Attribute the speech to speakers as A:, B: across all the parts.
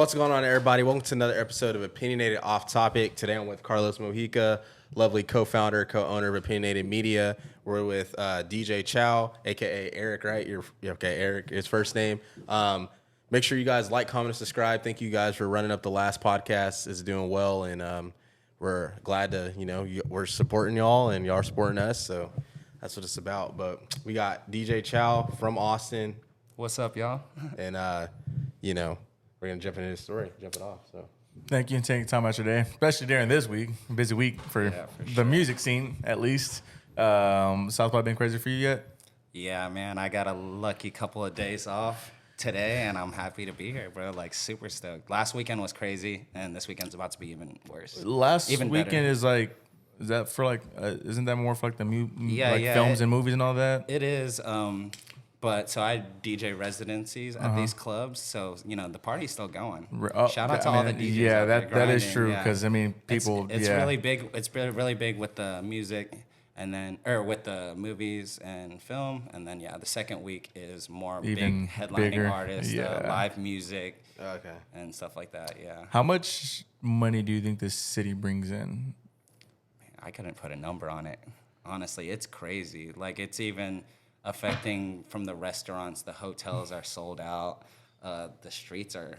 A: What's going on, everybody? Welcome to another episode of Opinionated Off Topic. Today I'm with Carlos Mojica, lovely co-founder, co-owner of Opinionated Media. We're with DJ Chow, a.k.a. Eric, right? You're okay, Eric, his first name. Make sure you guys like, comment, and subscribe. Thank you guys for running up the last podcast. It's doing well, and we're glad to, we're supporting y'all, and y'all are supporting us, so that's what it's about. But we got DJ Chow from Austin.
B: What's up, y'all?
A: And, we're going to jump into this story, jump it off. So,
C: thank you for taking time out your day, especially during this week, busy week for the music scene, at least. South by been crazy for you yet?
B: Yeah, man, I got a lucky couple of days off today, and I'm happy to be here, bro. Like, super stoked. Last weekend was crazy, and this weekend's about to be even worse.
C: Last weekend is like, is that for like, isn't that more for like the films and movies and all that?
B: It is. But so I DJ residencies at these clubs, so the party's still going. Shout out to all the DJs.
C: Yeah,
B: out there
C: that is
B: grinding.
C: true because people.
B: It's really big. It's really big with the music, and then with the movies and film, and then the second week is more
C: even
B: big headlining
C: bigger.
B: artists, live music, and stuff like that. Yeah.
C: How much money do you think this city brings in?
B: I couldn't put a number on it. Honestly, it's crazy. Like, it's even affecting from the restaurants. The hotels are sold out. The streets are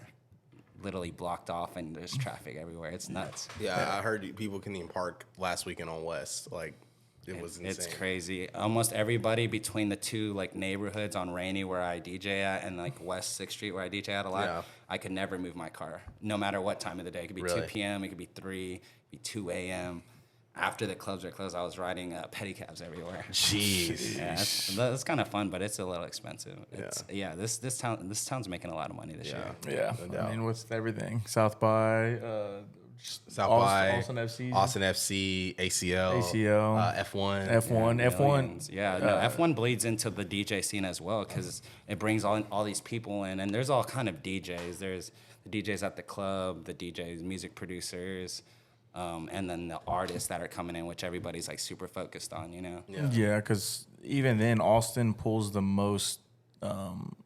B: literally blocked off, and there's traffic everywhere. It's nuts.
A: Yeah, I heard people couldn't even park last weekend on West. Like, it was insane.
B: It's crazy. Almost everybody between the two neighborhoods on Rainey where I DJ at and West 6th Street where I DJ at a lot, I could never move my car, no matter what time of the day. It could be 2 p.m., it could be 3, it could be 2 a.m. After the clubs are closed, I was riding pedicabs everywhere.
A: Jeez.
B: Yeah, that's kind of fun, but it's a little expensive. This town's making a lot of money this year.
C: Yeah, no, I mean, with everything, South by,
A: Austin
C: FC,
A: Austin FC, ACL,
C: F1.
B: Yeah, no, F1 bleeds into the DJ scene as well because it brings all these people in, and there's all kind of DJs. There's the DJs at the club, the DJs, music producers. And then the artists that are coming in, which everybody's super focused on,
C: Yeah, because even then, Austin pulls the most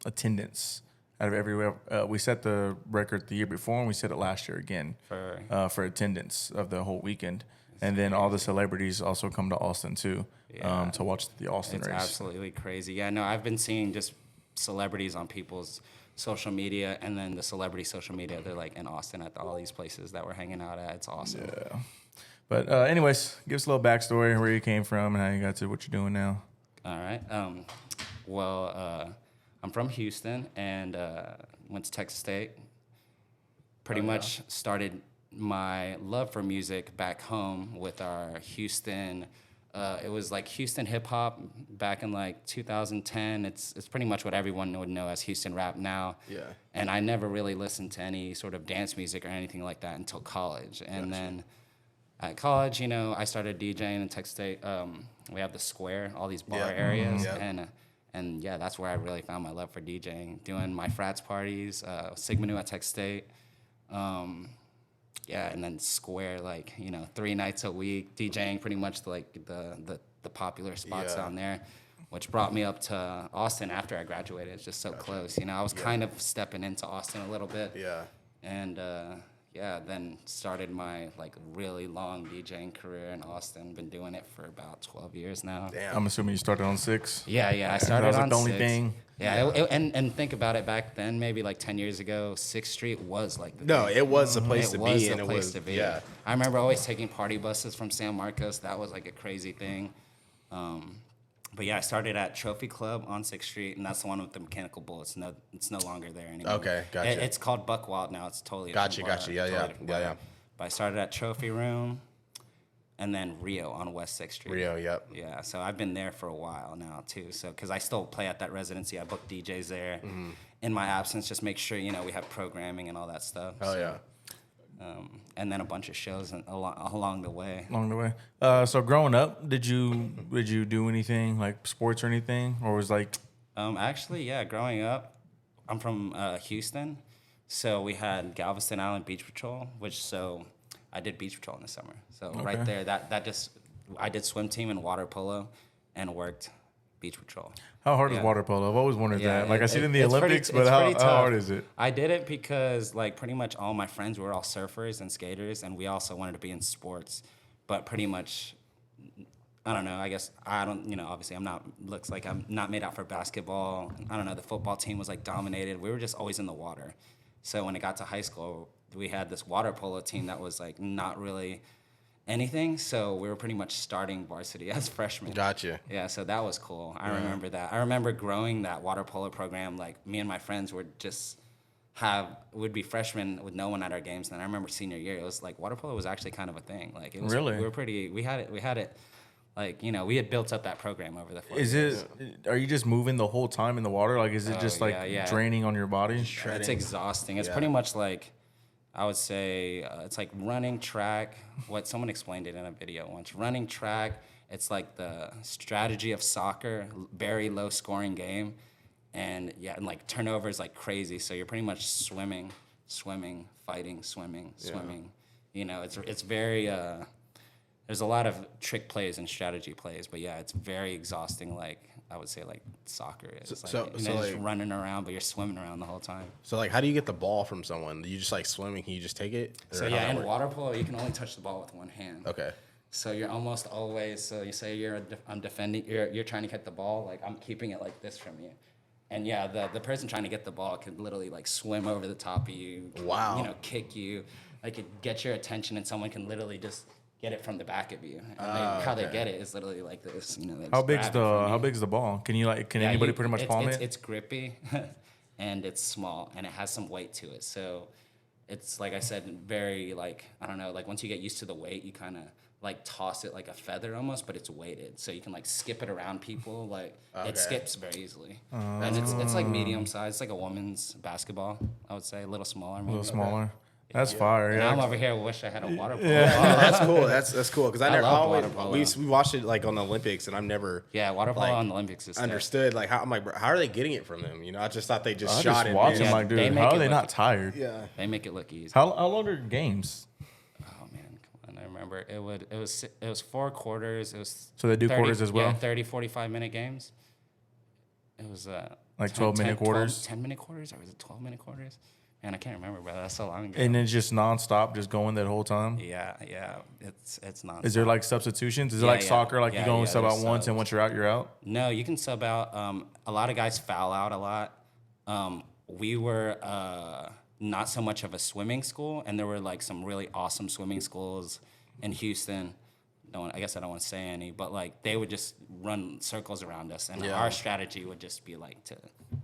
C: attendance out of everywhere. We set the record the year before, and we set it last year again for attendance of the whole weekend. And then all the celebrities also come to Austin too to watch the Austin race.
B: It's absolutely crazy. Yeah, no, I've been seeing just celebrities on people's social media, and then the celebrity social media, they're in Austin at all these places that we're hanging out at. It's awesome.
C: Yeah. But anyways, give us a little backstory, where you came from and how you got to what you're doing now.
B: All right. I'm from Houston and went to Texas State. Pretty much started my love for music back home with our Houston. It was Houston hip hop back in 2010. It's pretty much what everyone would know as Houston rap now. Yeah. And I never really listened to any sort of dance music or anything like that until college. And then at college, I started DJing in Texas State. We have the Square, all these bar areas, and that's where I really found my love for DJing. Doing my frats parties, Sigma Nu at Texas State. And then Square, 3 nights a week, DJing pretty much the popular spots down there, which brought me up to Austin after I graduated. It's just so close. I was kind of stepping into Austin a little bit. Yeah. And then started my really long DJing career in Austin. Been doing it for about 12 years now.
C: Damn. I'm assuming you started on 6.
B: Yeah, I started on 6.
C: That was the only thing.
B: Yeah, and think about it, back then, maybe 10 years ago, 6th Street was
A: it was a place to be.
B: It was a place to be. Yeah. I remember always taking party buses from San Marcos. That was a crazy thing. But I started at Trophy Club on 6th Street, and that's the one with the mechanical bull. It's no longer there anymore.
A: Okay, gotcha.
B: It's called Buckwild now. It's totally
A: gotcha. Yeah.
B: But I started at Trophy Room, and then Rio on West 6th Street.
A: Rio, yep.
B: Yeah, so I've been there for a while now, too. So, because I still play at that residency. I book DJs there. Mm-hmm. In my absence, just make sure, we have programming and all that stuff.
A: Oh, yeah.
B: And then a bunch of shows along the way.
C: So growing up, did you do anything like sports or anything, or was
B: Actually, growing up, I'm from Houston, so we had Galveston Island Beach Patrol, I did beach patrol in the summer. So right there, that just I did swim team and water polo, and worked beach patrol.
C: How hard is
B: Yeah.
C: water polo? I've always wondered that. Like, I see it in the
B: it's
C: Olympics,
B: pretty,
C: but
B: it's
C: how
B: pretty
C: hard
B: tough.
C: is it?
B: I did it because like pretty much all my friends were all surfers and skaters, and we also wanted to be in sports. But pretty much, I don't know. I guess I don't. Obviously, looks like I'm not made out for basketball. I don't know. The football team was like dominated. We were just always in the water. So when it got to high school, we had this water polo team that was like not really anything. So we were pretty much starting varsity as freshmen.
A: Gotcha.
B: Yeah, so that was cool. I remember that. I remember growing that water polo program. Like me and my friends would be freshmen with no one at our games. And I remember senior year, it was like water polo was actually kind of a thing. Like it was
C: Really?
B: we had it like, we had built up that program over the 4
C: Is
B: years.
C: are you just moving the whole time in the water? Like, is it just like
B: yeah.
C: draining on your body?
B: It's exhausting. It's pretty much like, I would say, it's like running track. What someone explained it in a video once. Running track, it's like the strategy of soccer, very low scoring game. And like turnovers like crazy. So you're pretty much swimming, fighting, swimming. It's very, there's a lot of trick plays and strategy plays, but yeah, it's very exhausting. Like I would say, like soccer is.
A: So
B: you're just running around, but you're swimming around the whole time.
A: So like, how do you get the ball from someone? Do you just like swimming? Can you just take it?
B: So yeah, in water polo, you can only touch the ball with one hand.
A: Okay.
B: So you're almost always. So you say I'm defending. You're trying to get the ball. Like I'm keeping it like this from you. And yeah, the person trying to get the ball could literally like swim over the top of you.
A: Wow.
B: Kick you. Like it get your attention, and someone can literally just get it from the back of you. And how they get it is literally like this. How
C: big's the ball? Can anybody pretty much palm it?
B: It's grippy, and it's small, and it has some weight to it. So it's like I said, very like I don't know. Like once you get used to the weight, you kind of like toss it like a feather almost, but it's weighted, so you can like skip it around people. Like it skips very easily, and it's like medium size. It's like a women's basketball, I would say, a little smaller. Maybe.
C: A little smaller. That's fire.
B: And I'm over here. Wish I had a water polo.
A: Yeah. Oh, that's cool. That's cool because I
B: love
A: always
B: water polo.
A: we watched it like on the Olympics, and I've never
B: Water polo on the Olympics is
A: understood like how I'm like, bro, how are they getting it from them? I just thought they just
C: I
A: shot
C: just
A: it.
C: watch them
B: Yeah,
C: like,
B: they
C: dude,
B: make
C: how
B: it
C: are they
B: look-
C: not tired?
A: Yeah.
B: They make it look easy.
C: How long are games?
B: Oh man, come on! I remember it was 4 quarters. It was
C: So they do quarters as well?
B: Yeah, 30, 45-minute games. It was
C: Like 12-minute quarters?
B: 10-minute quarters, or was it 12-minute quarters? Man, I can't remember, bro. That's so long ago.
C: And it's just nonstop, just going that whole time?
B: Yeah, it's not.
C: Is there like substitutions? Is it
B: Yeah,
C: like
B: yeah.
C: soccer, like you
B: Yeah,
C: go and
B: yeah,
C: sub out
B: there's
C: once, and
B: subs.
C: once you're out, you're out?
B: No, you can sub out. A lot of guys foul out a lot. We were not so much of a swimming school, and there were like some really awesome swimming schools in Houston. I guess I don't want to say any, but like they would just run circles around us, and our strategy would just be like to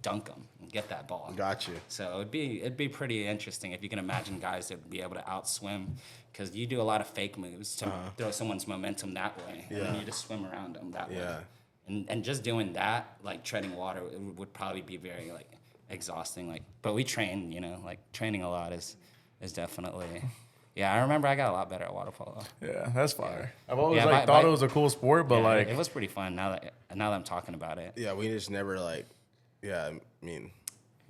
B: dunk them and get that ball.
A: Got you.
B: So it'd be pretty interesting if you can imagine guys that would be able to outswim, because you do a lot of fake moves to throw someone's momentum that way, and then you just swim around them that way. And just doing that, like treading water, it would probably be very like exhausting. Like, but we train, like training a lot is definitely. Yeah, I remember I got a lot better at water polo.
C: Yeah, that's fire. I've always
B: Yeah,
C: thought it was a cool sport, but like
B: it was pretty fun now that I'm talking about it.
A: Yeah, we just never like. Yeah, I mean.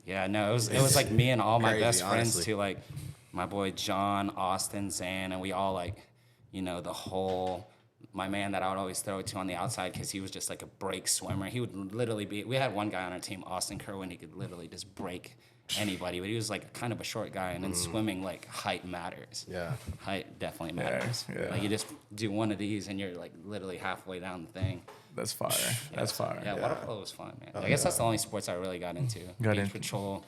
B: Yeah, no, it was like me and all my
A: Crazy,
B: best friends
A: honestly.
B: too, like my boy John, Austin, Zan, and we all like, my man that I would always throw it to on the outside because he was just like a break swimmer. He would literally we had one guy on our team, Austin Kerwin, he could literally just break anybody, but he was like kind of a short guy, and in swimming, like height matters.
A: Yeah.
B: Height definitely matters.
C: yeah.
B: Like you just do one of these and you're like literally halfway down the thing.
C: that's fire. That's fire.
B: Yeah, water polo was fun, man. I guess that's the only sports I really got into.
C: Got
B: Beach
C: into.
B: patrol.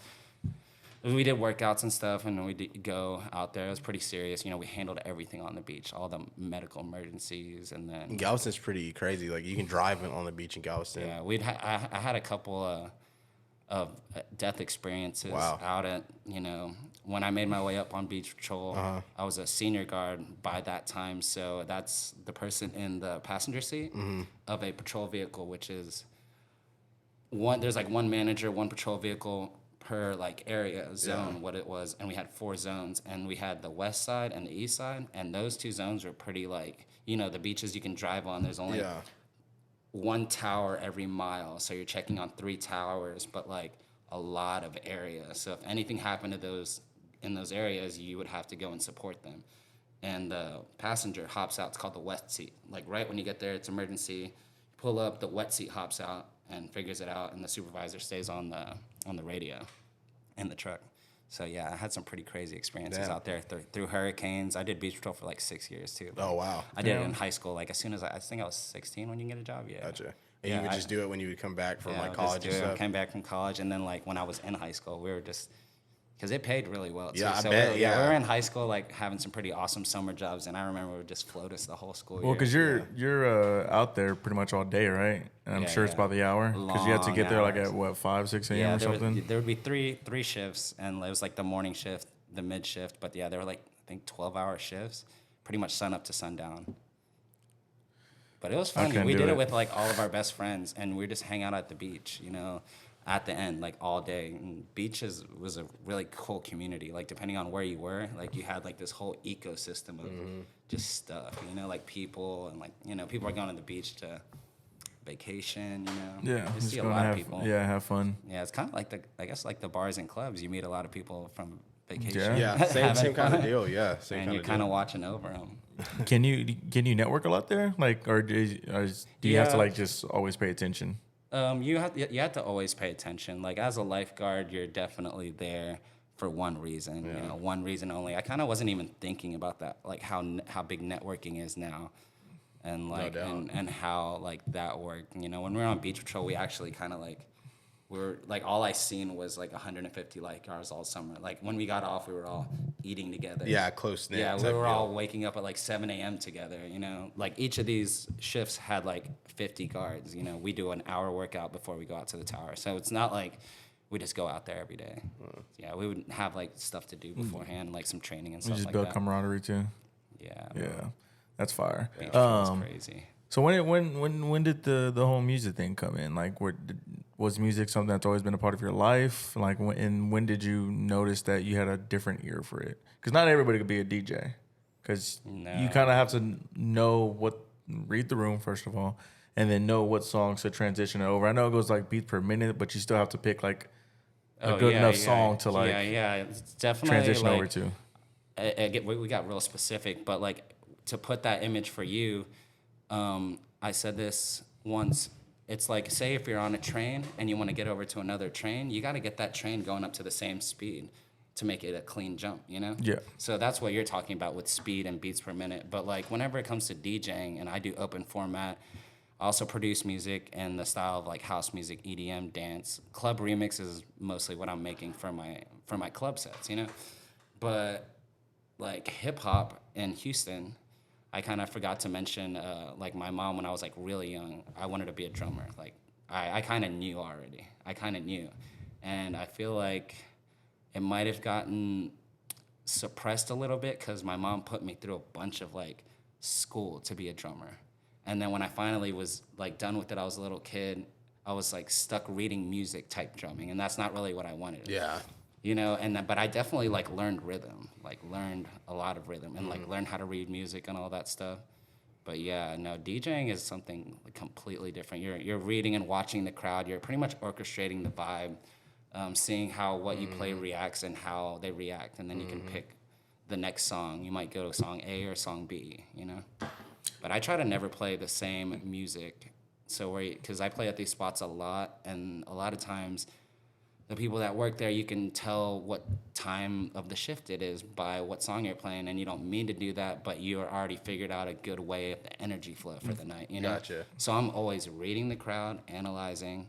B: We did workouts and stuff, and we did go out there. It was pretty serious. We handled everything on the beach, all the medical emergencies, and then
A: Galveston's pretty crazy. Like you can drive on the beach in Galveston.
B: yeah, I had a couple of death experiences
A: Wow.
B: out at when I made my way up on beach patrol. I was a senior guard by that time, so that's the person in the passenger seat of a patrol vehicle, which is there's like one manager, one patrol vehicle per like area zone, what it was, and we had 4 zones, and we had the west side and the east side, and those 2 zones were pretty like the beaches you can drive on. There's only one tower every mile, so you're checking on 3 towers, but like a lot of area. So if anything happened to in those areas, you would have to go and support them. And the passenger hops out. It's called the west seat. Like right when you get there, it's emergency. You pull up, the wet seat hops out and figures it out, and the supervisor stays on the radio in the truck. So yeah, I had some pretty crazy experiences out there through hurricanes. I did beach patrol for like 6 years too.
A: Oh wow!
B: I did it in high school. Like as soon as I think I was 16 when you can get a job. Yeah.
A: Gotcha. And you would just do it when you would come back from like college and
B: I
A: stuff?
B: came back from college, and then like when I was in high school, we were just, because it paid really well too.
A: Yeah, I
B: so
A: bet,
B: we were in high school like having some pretty awesome summer jobs, and I remember we would just float us the whole school year.
C: Well, because you're out there pretty much all day, right? And I'm sure it's by the hour. Because you had to get there like at what, 5, 6 a.m. or something?
B: There would be three shifts, and it was like the morning shift, the mid shift, but yeah, they were like, I think 12-hour shifts, pretty much sun up to sundown. But it was fun. We did it with like all of our best friends, and we just hang out at the beach, you know, at the end, like all day. And beaches was a really cool community. Like depending on where you were, like you had like this whole ecosystem of just stuff, you know, like people, and like, you know, people are going to the beach to vacation, you know.
C: Yeah.
B: You see a lot of people.
C: Yeah, have fun.
B: Yeah, it's kind of like I guess like the bars and clubs. You meet a lot of people from vacation.
A: Yeah, same kind of deal. Yeah, same
B: and you're kind of watching over them.
C: Can you network a lot there? Like, or do you have to like just always pay attention?
B: You have to always pay attention. Like as a lifeguard, you're definitely there for one reason. You know, one reason only. I kind of wasn't even thinking about that, like how big networking is now, and like and how like that worked. You know, when we were on beach patrol, we actually kind of like. All I seen was like 150 lifeguards all summer. Like when we got off, we were all eating together.
A: Yeah, close knit.
B: Yeah, we were all waking up at like 7 a.m. together, you know. Like each of these shifts had like 50 guards, you know. We do an hour workout before we go out to the tower. So it's not like we just go out there every day. Yeah, we would have like stuff to do beforehand, like some training and stuff like that.
C: You just build camaraderie too.
B: Yeah.
C: Yeah, that's fire.
B: Beach was crazy.
C: So when did the whole music thing come in? Like, was music something that's always been a part of your life? Like, when did you notice that you had a different ear for it? Because not everybody could be a DJ. Because you kind of have to read the room first of all, and then know what songs to transition over. I know it goes like beats per minute, but you still have to pick like a good enough song to like
B: it's definitely
C: transition
B: like,
C: over to.
B: We got real specific, but like to put that image for you. I said this once. It's like, say if you're on a train and you want to get over to another train, you got to get that train going up to the same speed to make it a clean jump, you know?
C: Yeah.
B: So that's what you're talking about with speed and beats per minute. But like whenever it comes to DJing, and I do open format, I also produce music in the style of like house music, EDM, dance. Club remix is mostly what I'm making for my club sets, you know? But like hip hop in Houston, I kind of forgot to mention, like my mom, when I was like really young, I wanted to be a drummer. Like I kind of knew already. I kind of knew. And I feel like it might have gotten suppressed a little bit because my mom put me through a bunch of like school to be a drummer. And then when I finally was like done with it, I was a little kid, I was like stuck reading music type drumming. And that's not really what I wanted.
A: Yeah.
B: You know, but I definitely like learned rhythm, like learned a lot of rhythm, and like learned how to read music and all that stuff. But yeah, no, DJing is something like completely different. You're reading and watching the crowd. You're pretty much orchestrating the vibe, seeing how what you play reacts and how they react, and then you can pick the next song. You might go to song A or song B, you know. But I try to never play the same music, because I play at these spots a lot, and a lot of times. The people that work there, you can tell what time of the shift it is by what song you're playing, and you don't mean to do that, but you already figured out a good way of the energy flow for the night, you know?
A: Gotcha.
B: So I'm always reading the crowd, analyzing,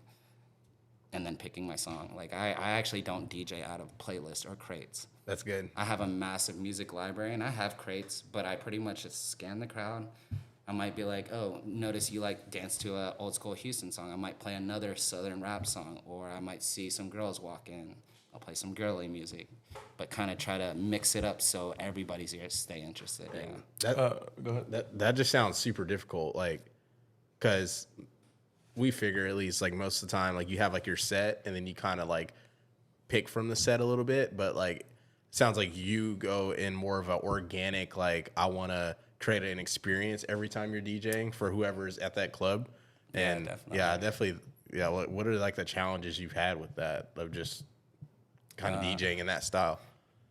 B: and then picking my song. Like, I actually don't DJ out of playlists or crates.
A: That's good.
B: I have a massive music library, and I have crates, but I pretty much just scan the crowd. I might be like, oh, notice you like dance to a old school Houston song. I might play another Southern rap song, or I might see some girls walk in. I'll play some girly music, but kind of try to mix it up so everybody's here to stay interested. Yeah.
C: Go ahead.
A: That just sounds super difficult, like, because we figure at least like most of the time, like you have like your set, and then you kind of like pick from the set a little bit, but like it sounds like you go in more of an organic, like I want to create an experience every time you're DJing for whoever's at that club. And definitely. What are like the challenges you've had with that of just kind of DJing in that style?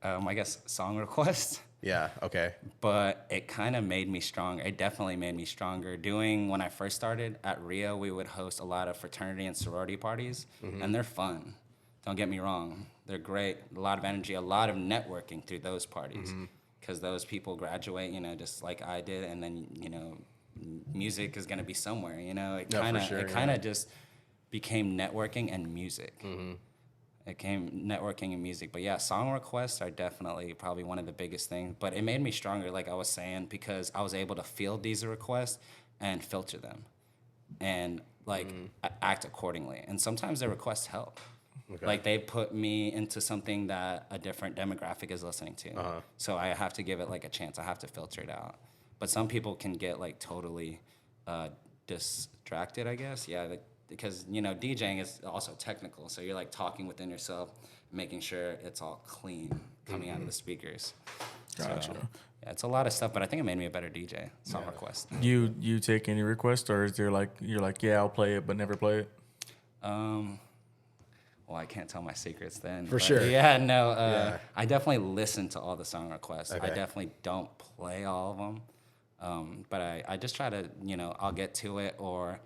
B: I guess song requests.
A: Yeah. Okay.
B: But it kind of made me stronger. It definitely made me stronger. When I first started at Rio, we would host a lot of fraternity and sorority parties, and they're fun. Don't get me wrong. They're great. A lot of energy, a lot of networking through those parties, because those people graduate, just like I did, and then, music is going to be somewhere, It kind of just became networking and music. It came networking and music. But yeah, song requests are definitely probably one of the biggest things. But it made me stronger, like I was saying, because I was able to field these requests and filter them and act accordingly. And sometimes the requests help. Okay. Like they put me into something that a different demographic is listening to. So I have to give it like a chance. I have to filter it out. But some people can get like totally distracted, I guess. Yeah, because DJing is also technical, so you're like talking within yourself, making sure it's all clean coming out of the speakers.
C: Gotcha.
B: So, yeah, it's a lot of stuff, but I think it made me a better DJ. Song request.
C: You take any requests, or is there you're like, yeah, I'll play it but never play it?
B: Well, I can't tell my secrets then.
A: For sure.
B: Yeah, no. I definitely listen to all the song requests.
A: Okay.
B: I definitely don't play all of them, but I just try to I'll get to it, or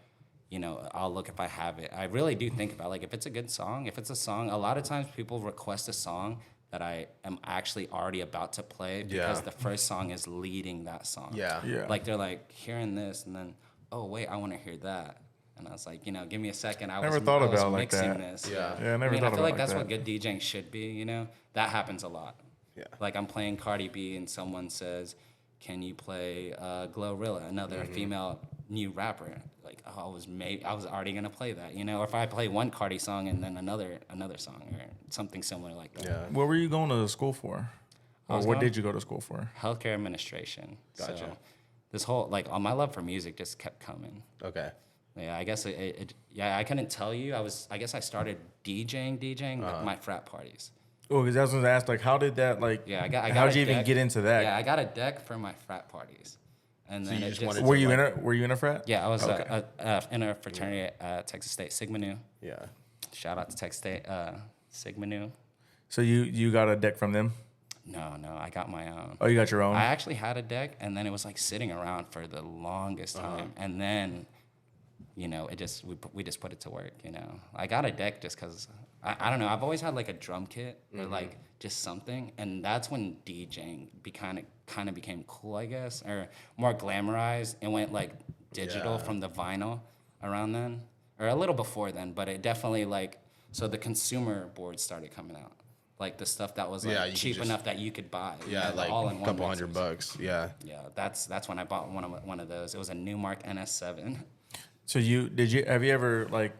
B: I'll look if I have it. I really do think about if it's a good song, if it's a song. A lot of times people request a song that I am actually already about to play because the first song is leading that song.
A: Yeah.
B: Like they're like hearing this and then, oh wait, I want to hear that. And I was like, give me a second. I
C: never
B: was
C: thought about
B: was
C: like
B: mixing
C: that.
B: this.
C: Yeah, I
B: I
C: never thought
B: feel
C: about
B: like that's
C: that.
B: what good DJing should be. That happens a lot.
A: Yeah.
B: Like I'm playing Cardi B and someone says, "Can you play Glorilla?" Another female new rapper. Like I was already gonna play that. Or if I play one Cardi song and then another song or something similar like that.
A: Yeah.
C: What were you going to school for? Or what did you go to school for?
B: Healthcare administration.
A: Gotcha.
B: So this whole all my love for music just kept coming.
A: Okay.
B: Yeah, I guess I couldn't tell you. I guess I started DJing my frat parties.
C: Oh, because I was going to ask, how did that, how did you even get into that?
B: Yeah, I got a deck for my frat parties. And then
C: were you in a frat?
B: Yeah, I was in a fraternity at Texas State, Sigma Nu.
A: Yeah.
B: Shout out to Texas State, Sigma Nu.
C: So you got a deck from them?
B: No, I got my own.
C: Oh, you got your own?
B: I actually had a deck, and then it was sitting around for the longest time. And then, we just put it to work, I got a deck just because, I don't know, I've always had a drum kit or just something. And that's when DJing kind of became cool, I guess, or more glamorized. It went digital from the vinyl around then, or a little before then, but it definitely so the consumer boards started coming out. The stuff that was cheap enough that you could buy.
A: Yeah,
B: all in
A: a
B: one
A: couple
B: mixers.
A: $100. Yeah.
B: Yeah, that's when I bought one of those. It was a Newmark NS7.
C: So have you ever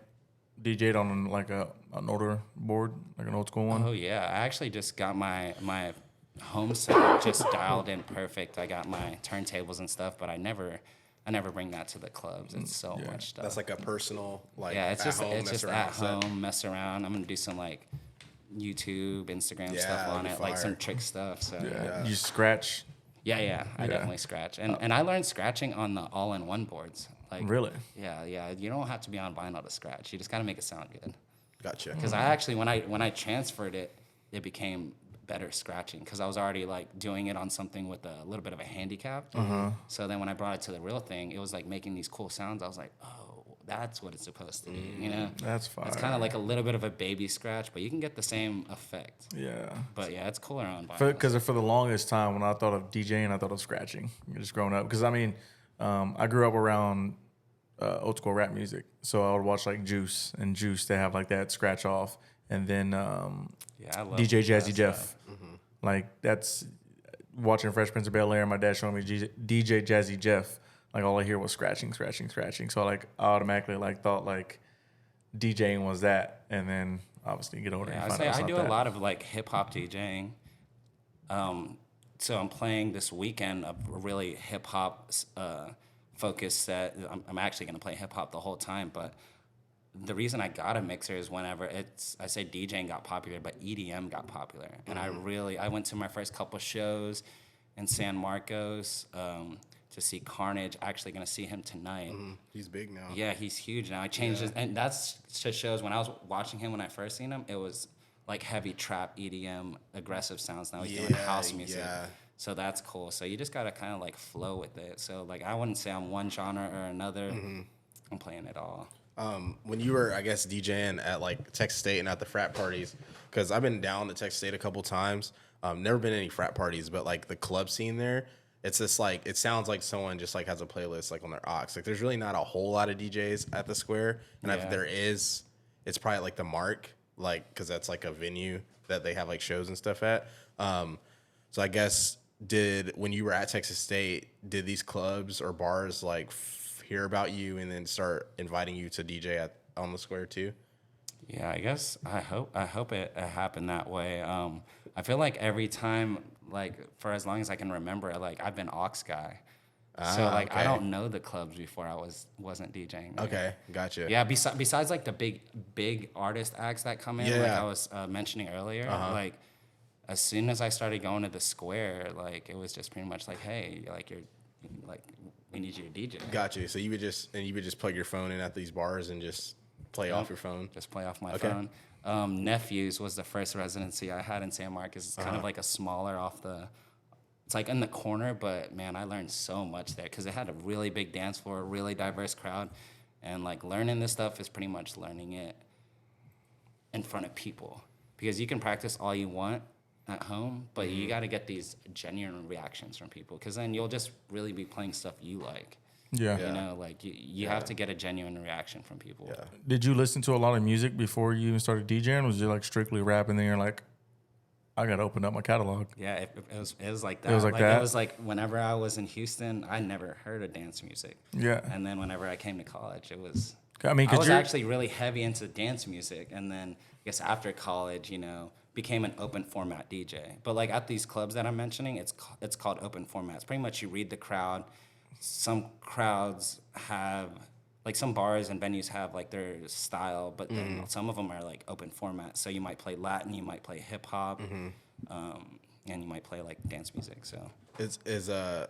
C: DJ'd on an older board, an old school one?
B: Oh yeah, I actually just got my home setup just dialed in perfect. I got my turntables and stuff, but I never bring that to the clubs. It's so much stuff.
A: That's a personal
B: it's just at
A: set.
B: home mess around. I'm gonna do some YouTube, Instagram stuff on it,
A: fire.
B: some trick stuff. So
C: You scratch?
B: Yeah, I definitely scratch. And I learned scratching on the all-in-one boards.
C: Really?
B: Yeah. You don't have to be on vinyl to scratch. You just got to make it sound good.
A: Gotcha.
B: Because I actually, when I transferred it, it became better scratching because I was already doing it on something with a little bit of a handicap. So then when I brought it to the real thing, it was making these cool sounds. I was like, oh, that's what it's supposed to be,
C: That's fine.
B: It's kind of a little bit of a baby scratch, but you can get the same effect.
C: Yeah.
B: But yeah, it's cooler on vinyl.
C: Because for the longest time, when I thought of DJing, I thought of scratching. Just growing up, because I grew up around old school rap music, so I would watch Juice, and Juice they have that scratch off, and then
B: I love
C: DJ Jazzy
B: that
C: Jeff.
B: stuff.
C: That's watching Fresh Prince of Bel-Air. My dad showed me DJ Jazzy Jeff. All I hear was scratching. So I automatically thought DJing was that, and then obviously get older.
B: Yeah,
C: and find out it's
B: I
C: not
B: do
C: that.
B: a lot of hip hop DJing. So I'm playing this weekend a really hip hop focused set. I'm actually gonna play hip hop the whole time, but the reason I got a mixer is whenever I say DJing got popular, but EDM got popular, and I went to my first couple shows in San Marcos. To see Carnage. Actually going to see him tonight.
A: He's big now.
B: Yeah, he's huge now. I changed his, and that's just shows when I was watching him when I first seen him, it was heavy trap, EDM, aggressive sounds. Now he's doing house music. Yeah. So that's cool. So you just gotta kind of like flow with it. So like I wouldn't say I'm one genre or another. I'm playing it all.
A: When you were, I guess, DJing at like Texas State and at the frat parties, because I've been down to Texas State a couple times. Never been any frat parties, but like the club scene there, it's just like it sounds like someone just like has a playlist like on their aux. Like there's really not a whole lot of DJs at the Square, and if there is, it's probably like the Mark, like because that's like a venue that they have like shows and stuff at. So I guess when you were at Texas State, did these clubs or bars like hear about you and then start inviting you to DJ on the Square too?
B: Yeah, I guess I hope it happened that way. I feel like every time, like for as long as I can remember, like I've been aux guy. So like
A: okay.
B: I don't know the clubs before I wasn't DJing there.
A: Okay, gotcha.
B: Yeah, besides like the big artist acts that come in, like I was mentioning earlier, like as soon as I started going to the Square, like it was just pretty much like, hey, like we need you to DJ.
A: Gotcha. So you would just plug your phone in at these bars and just play off your phone.
B: Just play off my phone. Nephews was the first residency I had in San Marcos. It's kind of like a smaller it's like in the corner, but man, I learned so much there because it had a really big dance floor, a really diverse crowd. And like learning this stuff is pretty much learning it in front of people, because you can practice all you want at home, but you got to get these genuine reactions from people, because then you'll just really be playing stuff you like.
C: Yeah.
B: You know, like you have to get a genuine reaction from people.
A: Yeah.
C: Did you listen to a lot of music before you even started DJing? Was it like strictly rap and then you're like, I got to open up my catalog?
B: Yeah, it was like that.
C: It was like that?
B: It was like whenever I was in Houston, I never heard of dance music.
C: Yeah.
B: And then whenever I came to college, it was...
C: I mean,
B: I was actually really heavy into dance music. And then I guess after college, you know, became an open format DJ. But like at these clubs that I'm mentioning, it's called open format. It's pretty much you read the crowd. Some crowds have, like some bars and venues have like their style, but then some of them are like open format. So you might play Latin, you might play hip hop, and you might play like dance music. So
A: Is that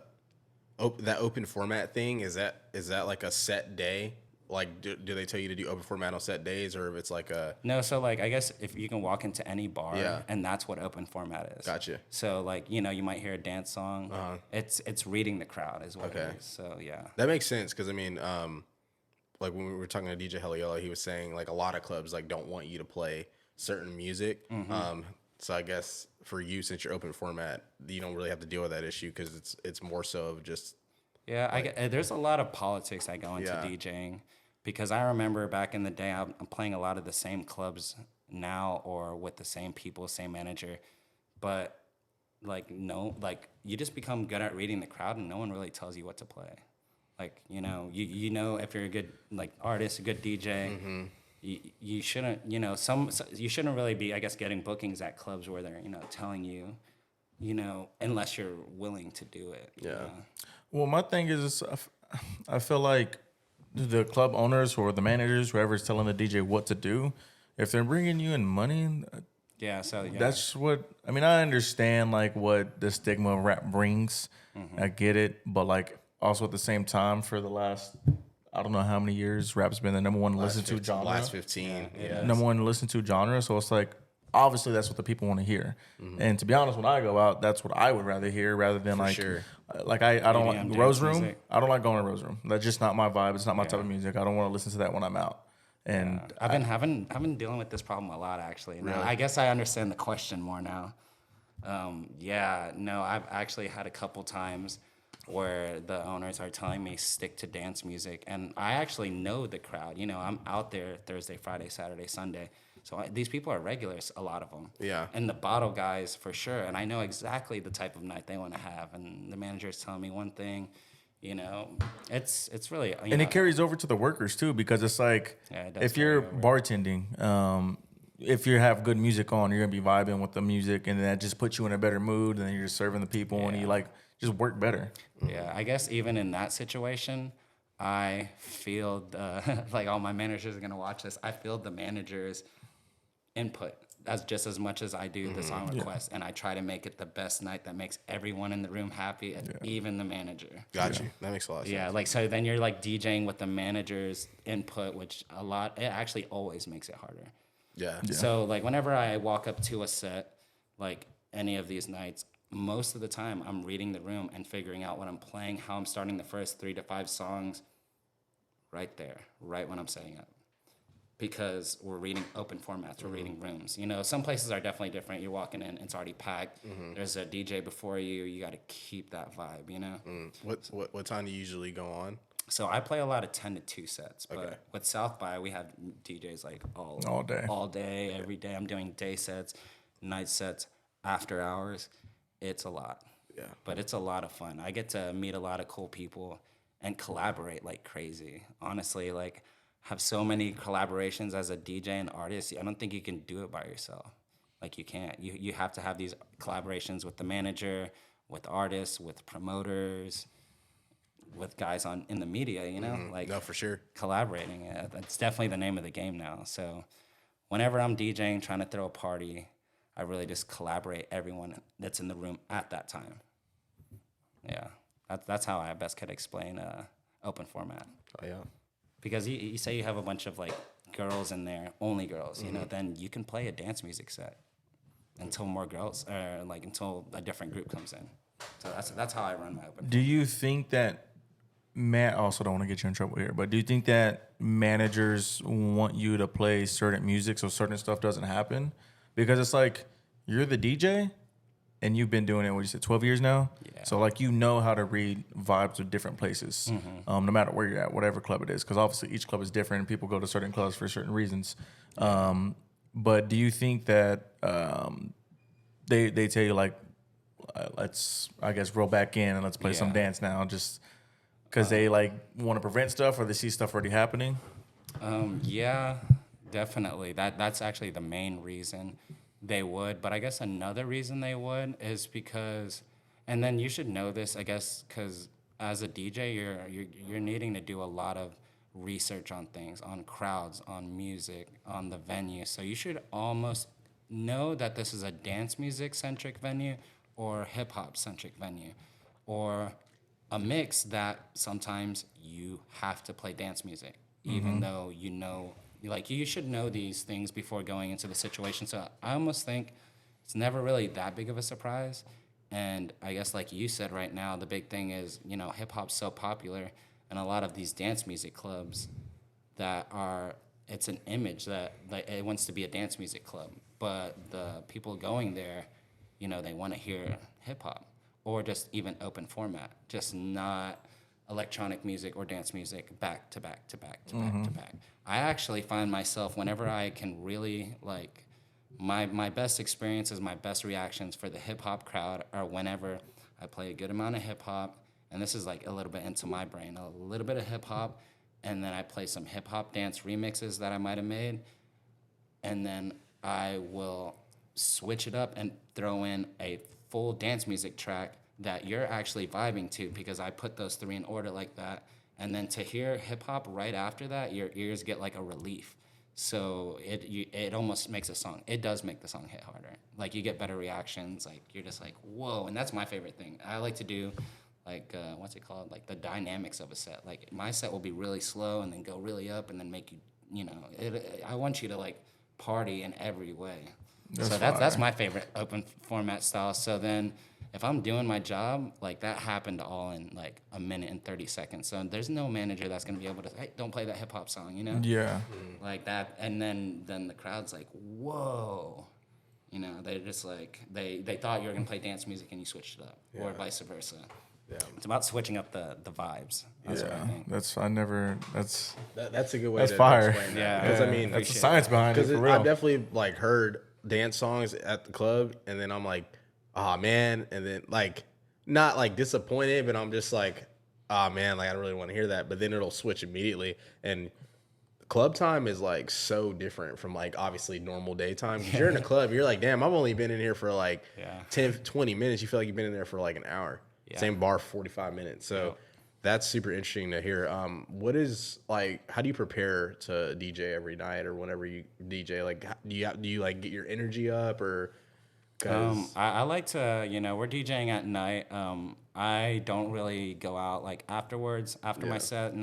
A: open format thing, is that like a set day? Like, do they tell you to do open format on set days, or if it's like a...
B: No, so like I guess if you can walk into any bar, and that's what open format is.
A: Gotcha.
B: So like, you know, you might hear a dance song. It's reading the crowd is what it is. So yeah.
A: That makes sense, because I mean, like when we were talking to DJ Heliola, he was saying like a lot of clubs like don't want you to play certain music. So I guess for you, since you're open format, you don't really have to deal with that issue, because it's more so of just...
B: Yeah, there's a lot of politics that go into DJing, because I remember back in the day, I'm playing a lot of the same clubs now or with the same people, same manager, but like you just become good at reading the crowd, and no one really tells you what to play. Like, you know, you know if you're a good like artist, a good DJ, you shouldn't, you know, you shouldn't really be, I guess, getting bookings at clubs where they're, you know, telling you, you know, unless you're willing to do it.
A: Yeah.
B: You know?
C: Well, my thing is, I feel like the club owners or the managers, whoever's telling the DJ what to do, if they're bringing you in money, that's what, I mean, I understand like what the stigma of rap brings. I get it. But like also at the same time, for the last, I don't know how many years, rap's been the number one listened to genre.
A: Last 15. Yeah.
C: Number one listened to genre. So it's like, obviously that's what the people want to hear. And to be honest, when I go out, that's what I would rather hear, rather than like I don't like Rose Room.
B: Music.
C: I don't like going to Rose Room. That's just not my vibe. It's not my type of music. I don't want to listen to that when I'm out. And
B: I've been dealing with this problem a lot, actually. Now, I guess I understand the question more now. I've actually had a couple times where the owners are telling me stick to dance music, and I actually know the crowd. You know, I'm out there Thursday, Friday, Saturday, Sunday. So these people are regulars, a lot of them. Yeah. And the bottle guys, for sure. And I know exactly the type of night they want to have. And the manager's telling me one thing, you know, it's really...
C: and it carries over to the workers, too, because it's like, if you're bartending, if you have good music on, you're going to be vibing with the music, and that just puts you in a better mood, and then you're just serving the people, and you, like, just work better.
B: Yeah, I guess even in that situation... I feel like all my managers are going to watch this. I feel the managers' input just as much as I do the song request. And I try to make it the best night that makes everyone in the room happy, and even the manager.
A: Got you. That makes a lot of sense.
B: Yeah, like, so then you're like DJing with the manager's input, which it actually always makes it harder. Yeah. So like whenever I walk up to a set, like any of these nights, most of the time I'm reading the room and figuring out what I'm playing, how I'm starting the first 3 to 5 songs right there, right when I'm setting up. Because we're reading open formats, we're reading rooms. You know, some places are definitely different. You're walking in, it's already packed. There's a DJ before you. You got to keep that vibe, you know?
A: What time do you usually go on?
B: So I play a lot of 10 to 2 sets. But with South by, we have DJs like
C: All day.
B: All day, every day. I'm doing day sets, night sets, after hours. It's a lot.
A: Yeah.
B: But it's a lot of fun. I get to meet a lot of cool people and collaborate like crazy. Honestly, like, have so many collaborations as a DJ and artist. I don't think you can do it by yourself. Like, you can't. You have to have these collaborations with the manager, with artists, with promoters, with guys in the media, you know? Like,
A: No, for sure.
B: collaborating. That's definitely the name of the game now. So whenever I'm DJing, trying to throw a party, I really just collaborate everyone that's in the room at that time. Yeah. That's how I best could explain open format.
A: Oh, yeah.
B: Because you say you have a bunch of like girls in there, only girls, you know, then you can play a dance music set until more girls, or like until a different group comes in. So that's how I run my open.
C: Do you think that I also don't want to get you in trouble here, but do you think that managers want you to play certain music so certain stuff doesn't happen? Because it's like you're the DJ and you've been doing it, what you said, 12 years now?
B: Yeah.
C: So like you know how to read vibes of different places, no matter where you're at, whatever club it is, because obviously each club is different and people go to certain clubs for certain reasons. But do you think that they tell you like, let's, I guess, roll back in and let's play some dance now, just because they like want to prevent stuff or they see stuff already happening?
B: Yeah, definitely. That's actually the main reason they would. But I guess another reason they would is because, and then you should know this, I guess, because as a DJ, you're needing to do a lot of research on things, on crowds, on music, on the venue. So you should almost know that this is a dance music centric venue or hip hop centric venue, or a mix that sometimes you have to play dance music, even though you know, like, you should know these things before going into the situation. So I almost think it's never really that big of a surprise. And I guess, like you said, right now, the big thing is, you know, hip hop's so popular, and a lot of these dance music clubs that are, it's an image that like it wants to be a dance music club, but the people going there, you know, they want to hear hip hop or just even open format, just not electronic music or dance music back to back to back to back to back. I actually find myself, whenever I can really, like, my best experiences, my best reactions for the hip hop crowd are whenever I play a good amount of hip hop, and this is like a little bit into my brain, a little bit of hip hop, and then I play some hip hop dance remixes that I might have made, and then I will switch it up and throw in a full dance music track that you're actually vibing to, because I put those three in order like that. And then to hear hip hop right after that, your ears get like a relief. So it almost makes a song. It does make the song hit harder. Like, you get better reactions. Like, you're just like, whoa. And that's my favorite thing. I like to do, like, what's it called? Like, the dynamics of a set. Like, my set will be really slow and then go really up and then make you, you know, I want you to, like, party in every way. That's my favorite open format style. So then if I'm doing my job, like, that happened all in like a minute and 30 seconds. So there's no manager that's gonna be able to, hey, don't play that hip hop song, you know?
C: Yeah.
B: Like that. And then the crowd's like, whoa. You know, they're just like, they thought you were gonna play dance music and you switched it up, or vice versa. Yeah. It's about switching up the vibes. That's what I think.
C: That's
A: a good way
C: that's
A: to
C: fire.
A: explain that.
B: Yeah.
A: Because I mean,
C: That's the science behind it,
A: because
C: for real.
A: I've definitely like heard dance songs at the club, and then I'm like, oh man, and then like not like disappointed, but I'm just like, oh man, like I don't really want to hear that. But then it'll switch immediately, and club time is like so different from like obviously normal daytime. Because you're in a club, you're like, damn, I've only been in here for like 10, 20 minutes. You feel like you've been in there for like an hour. Yeah. Same bar for 45 minutes. So that's super interesting to hear. What is like, how do you prepare to DJ every night or whenever you DJ? Like, do you like get your energy up, or?
B: I like to, you know, we're DJing at night. I don't really go out like afterwards, after my set.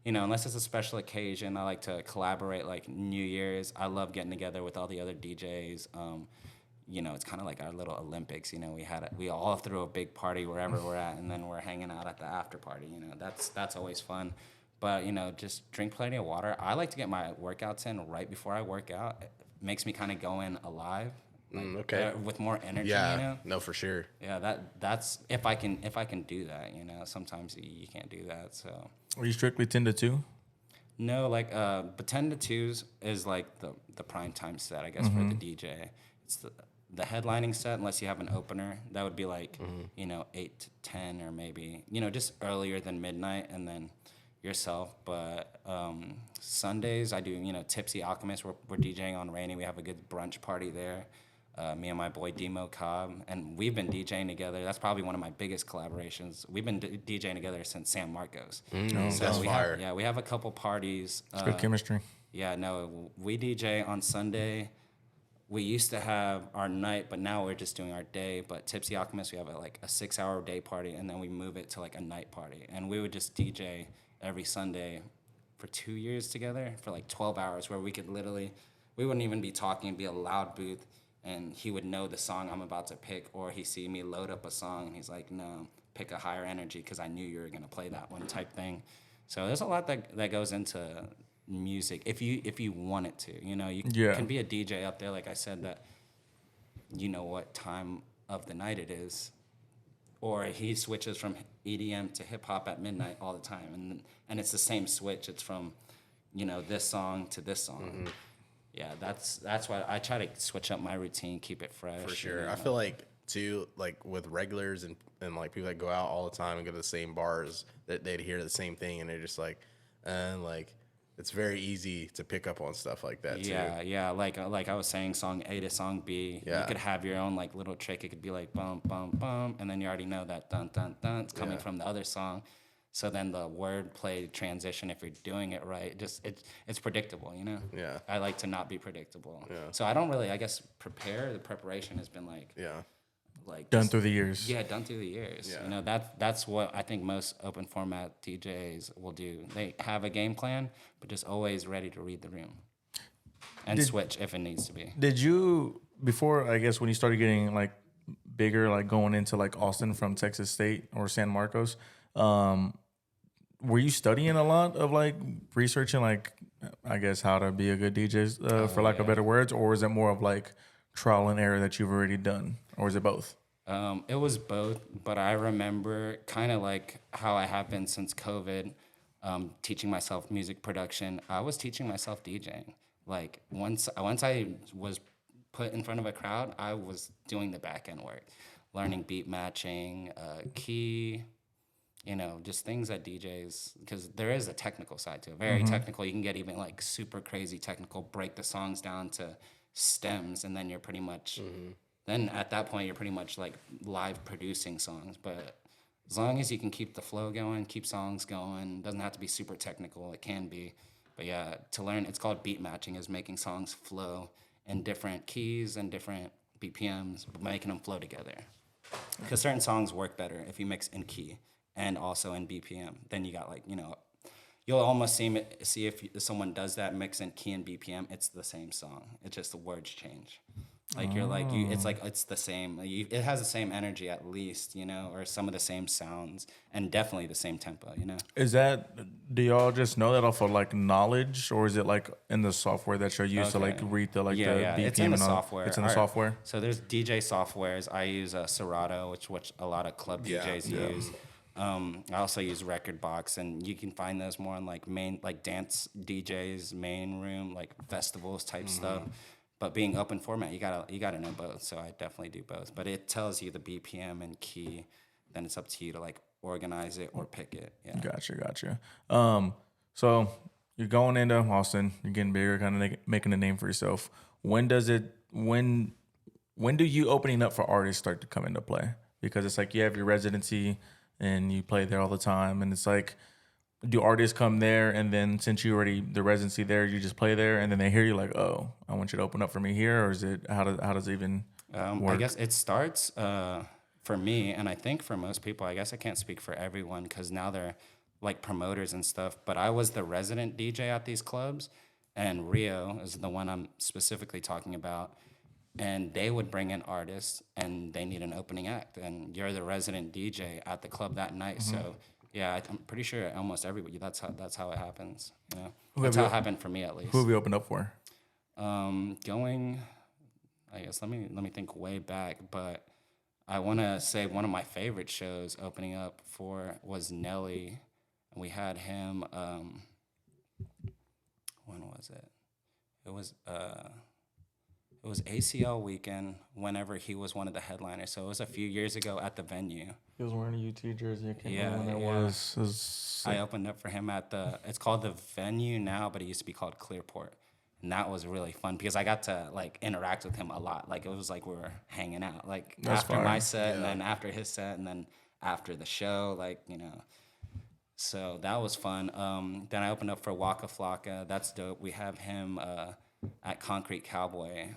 B: You know, unless it's a special occasion, I like to collaborate, like New Year's. I love getting together with all the other DJs. it's kind of like our little Olympics. We all throw a big party wherever we're at, and then we're hanging out at the after party. That's always fun. But just drink plenty of water. I like to get my workouts in right before I work out. It makes me kind of go in alive,
A: okay,
B: with more energy.
A: Yeah, no, for sure.
B: Yeah, that's if I can do that. Sometimes you can't do that. So.
C: Are you strictly 10 to 2?
B: No, but 10 to 2s is like the prime time set, I guess, for the DJ. It's the headlining set, unless you have an opener, that would be like, 8 to 10 or maybe, just earlier than midnight, and then yourself. But Sundays, I do, Tipsy Alchemist. We're DJing on Rainy. We have a good brunch party there. Me and my boy Demo Cobb, and we've been DJing together. That's probably one of my biggest collaborations. We've been DJing together since San Marcos.
A: So that's fire.
B: We have a couple parties.
C: It's good chemistry.
B: Yeah, no, we DJ on Sunday. We used to have our night, but now we're just doing our day. But Tipsy Alchemist, we have a 6-hour day party, and then we move it to like a night party. And we would just DJ every Sunday for 2 years together for like 12 hours, where we wouldn't even be talking, it'd be a loud booth. And he would know the song I'm about to pick, or he see me load up a song, and he's like, no, pick a higher energy because I knew you were going to play that one type thing. So there's a lot that goes into music if you want it to. You can be a DJ up there, like I said, that you know what time of the night it is. Or he switches from EDM to hip-hop at midnight all the time. And it's the same switch. It's from, this song to this song. Mm-hmm. Yeah, that's why I try to switch up my routine, keep it fresh.
A: For sure. I feel like, too, like with regulars and like people that go out all the time and go to the same bars, that they'd hear the same thing, and they're just like, it's very easy to pick up on stuff like that, too.
B: Yeah. Like I was saying, song A to song B, you could have your own like little trick. It could be like bum, bum, bum, and then you already know that dun, dun, dun, it's coming from the other song. So then the wordplay transition, if you're doing it right, it's predictable,
A: Yeah.
B: I like to not be predictable.
A: Yeah.
B: So I don't really, I guess, prepare. The preparation has been like
C: done through the years.
B: Yeah, done through the years.
A: Yeah.
B: That's what I think most open format DJs will do. They have a game plan, but just always ready to read the room and switch if it needs to be.
C: Did you, before, I guess, when you started getting like bigger, like going into like Austin from Texas State or San Marcos, were you studying a lot of like researching, like, I guess, how to be a good DJ, for lack of better words, or is it more of like trial and error that you've already done, or is it both?
B: It was both, but I remember kind of like how I have been since COVID, teaching myself music production. I was teaching myself DJing. Like once I was put in front of a crowd, I was doing the back end work, learning beat matching, key. Just things that DJs, because there is a technical side to it, very technical. You can get even like super crazy technical, break the songs down to stems, and then you're pretty much, then at that point, you're pretty much like live producing songs. But as long as you can keep the flow going, keep songs going, doesn't have to be super technical, it can be. But yeah, to learn, it's called beat matching, is making songs flow in different keys and different BPMs, but making them flow together. Because certain songs work better if you mix in key and also in BPM. Then you got like, you'll almost see if someone does that mix in key and BPM, it's the same song. It's just the words change. Like it's the same. It has the same energy at least, or some of the same sounds, and definitely the same tempo,
C: Is that, do y'all just know that off of like knowledge, or is it like in the software that you're used to like read the the BPM?
B: It's in the software.
C: It's in the software.
B: So there's DJ softwares. I use Serato, which a lot of club DJs use. I also use Rekordbox, and you can find those more on like dance DJs, main room, like festivals type stuff. But being open format, you gotta know both. So I definitely do both. But it tells you the BPM and key. Then it's up to you to like organize it or pick it. Yeah.
C: Gotcha. So you're going into Austin, you're getting bigger, kind of making a name for yourself. When do you opening up for artists start to come into play? Because it's like you have your residency and you play there all the time, and it's like, do artists come there, and then since you already the residency there, you just play there, and then they hear you like, oh, I want you to open up for me here, or is it how does it even work?
B: I guess it starts for me, and I think for most people. I guess I can't speak for everyone because now they're like promoters and stuff. But I was the resident DJ at these clubs, and Rio is the one I'm specifically talking about. and they would bring in artists, and they need an opening act, and you're the resident DJ at the club that night. So yeah, I'm pretty sure almost everybody. That's how it happens. You know, that's how it happened for me at least.
C: Who have you opened up for?
B: Going, I guess let me think way back, but I want to say one of my favorite shows opening up for was Nelly, and we had him. When was it? It was ACL weekend whenever he was one of the headliners. So it was a few years ago at the venue.
C: He was wearing a UT jersey. I can't
B: Yeah,
C: remember when
B: yeah.
C: that was. It was
B: I opened up for him at it's called the venue now, but it used to be called Clearport. And that was really fun because I got to like interact with him a lot. Like it was like we were hanging out. Like
C: That's
B: after
C: fire.
B: my set and then after his set and then after the show, like, you know. So that was fun. Then I opened up for Waka Flocka. That's dope. We have him at Concrete Cowboy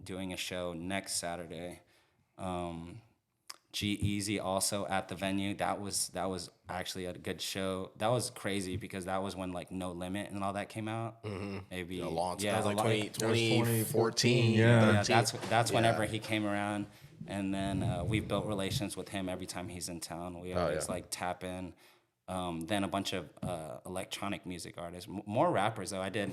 B: doing a show next Saturday. G-Eazy also at the venue. That was actually a good show. That was crazy because that was when like No Limit and all that came out. Maybe
A: A long time.
B: Yeah,
A: That was like 2014.
C: 2014, yeah.
B: yeah, that's whenever he came around, and then we built relations with him every time he's in town. We always like tap in. Then a bunch of electronic music artists, more rappers though. I did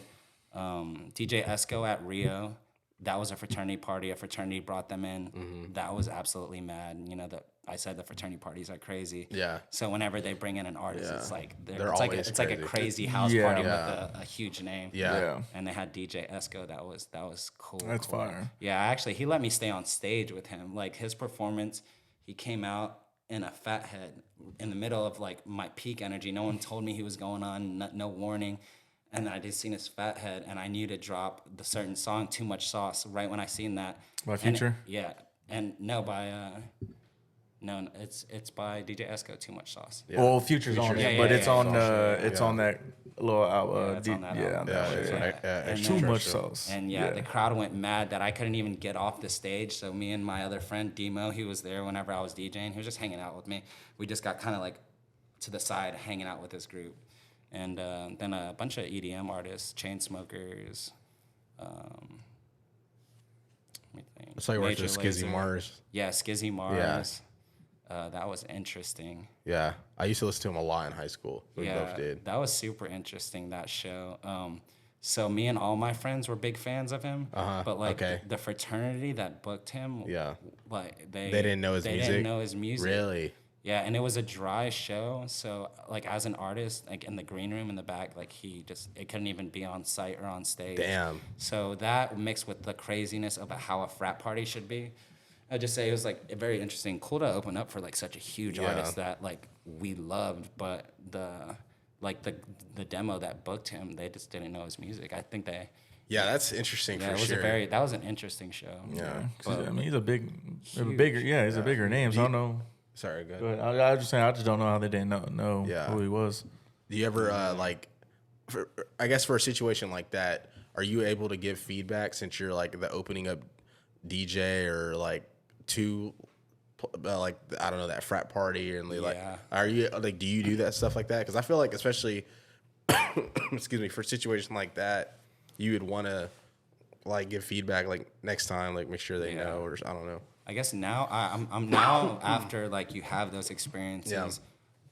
B: DJ Esco at Rio. That was a fraternity party. A fraternity brought them in. That was absolutely mad. You know, I said the fraternity parties are crazy.
A: Yeah.
B: So whenever they bring in an artist, it's like
A: They're
B: it's
A: always
B: like a
A: crazy.
B: crazy house
C: Yeah.
B: party
A: Yeah.
B: with a huge name.
A: Yeah.
B: And they had DJ Esco. That was cool.
C: That's
B: cool.
C: fire.
B: Yeah, actually, he let me stay on stage with him. Like his performance, he came out in a fat head in the middle of like my peak energy. No one told me he was going on, no warning. And then I just seen his fat head, and I knew to drop the certain song, Too Much Sauce, right when I seen that.
C: By Future?
B: Yeah. And no, it's by DJ Esco, Too Much Sauce.
A: Yeah.
C: Well, Future's on it,
B: Yeah,
C: but
B: yeah,
C: it's
B: yeah,
C: on
B: yeah.
C: it's on that little
B: it's on that
C: yeah,
B: album.
C: on that
A: Yeah,
C: way,
A: it's
C: yeah.
A: like,
B: And
A: extra
C: Too much
A: show.
C: sauce.
B: And the crowd went mad that I couldn't even get off the stage. So me and my other friend Demo, he was there whenever I was DJing. He was just hanging out with me. We just got kind of like to the side, hanging out with this group. And then a bunch of EDM artists, Chainsmokers. Let me think.
A: It's like working
B: Major
A: with Skizzy
B: Lazer.
A: Mars.
B: Yeah, Skizzy Mars. That was interesting.
A: Yeah. I used to listen to him a lot in high school. We both did.
B: That was super interesting, that show. So me and all my friends were big fans of him. But like the fraternity that booked him, like they
A: didn't know his music?
B: They didn't know his music.
A: Really?
B: Yeah, and it was a dry show. So like as an artist, like in the green room in the back, like it couldn't even be on site or on stage.
A: Damn.
B: So that mixed with the craziness of how a frat party should be. I'd just say it was like very interesting, cool to open up for like such a huge artist that like we loved, but the demo that booked him, they just didn't know his music. I think
A: Yeah, that's interesting for
B: it was
A: sure.
B: that was an interesting show.
A: Yeah.
C: 'Cause, I mean, he's a bigger name. So I don't know.
A: Sorry, go ahead.
C: But I was just saying, I just don't know how they didn't know
A: Yeah.
C: who he was.
A: Do you ever I guess for a situation like that, are you able to give feedback since you're like the opening up DJ or like to like I don't know, that frat party and like are you like, do you do that stuff like that? Because I feel like especially excuse me, for a situation like that, you would want to like give feedback like next time, like make sure they know, or I don't know.
B: I guess now I'm now after like you have those experiences.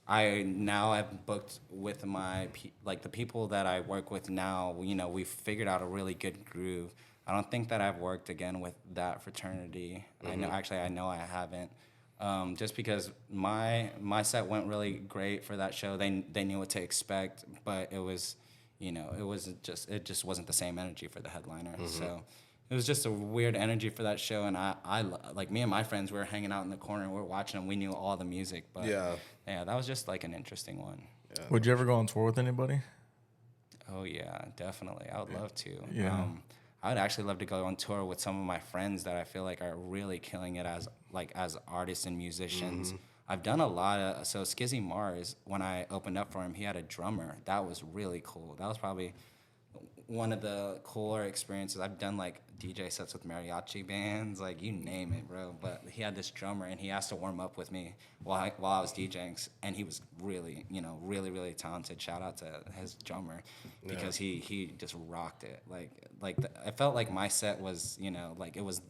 B: I've booked with the people that I work with now. You know, we've figured out a really good groove. I don't think that I've worked again with that fraternity. I know I haven't. Just because my set went really great for that show. They knew what to expect, but it was, it just wasn't the same energy for the headliner. So it was just a weird energy for that show, and I like me and my friends, we were hanging out in the corner, we were watching them, we knew all the music, but yeah, that was just like an interesting one.
A: Yeah.
C: Would you ever go on tour with anybody?
B: Oh yeah, definitely. I would love to.
C: Yeah.
B: I would actually love to go on tour with some of my friends that I feel like are really killing it as artists and musicians. I've done a lot of, so Skizzy Mars, when I opened up for him, he had a drummer. That was really cool. That was probably one of the cooler experiences. I've done like DJ sets with mariachi bands, like you name it, bro. But he had this drummer, and he asked to warm up with me while I was DJing, and he was really, really, really talented. Shout out to his drummer because he just rocked it. I felt like my set was, you know, like it was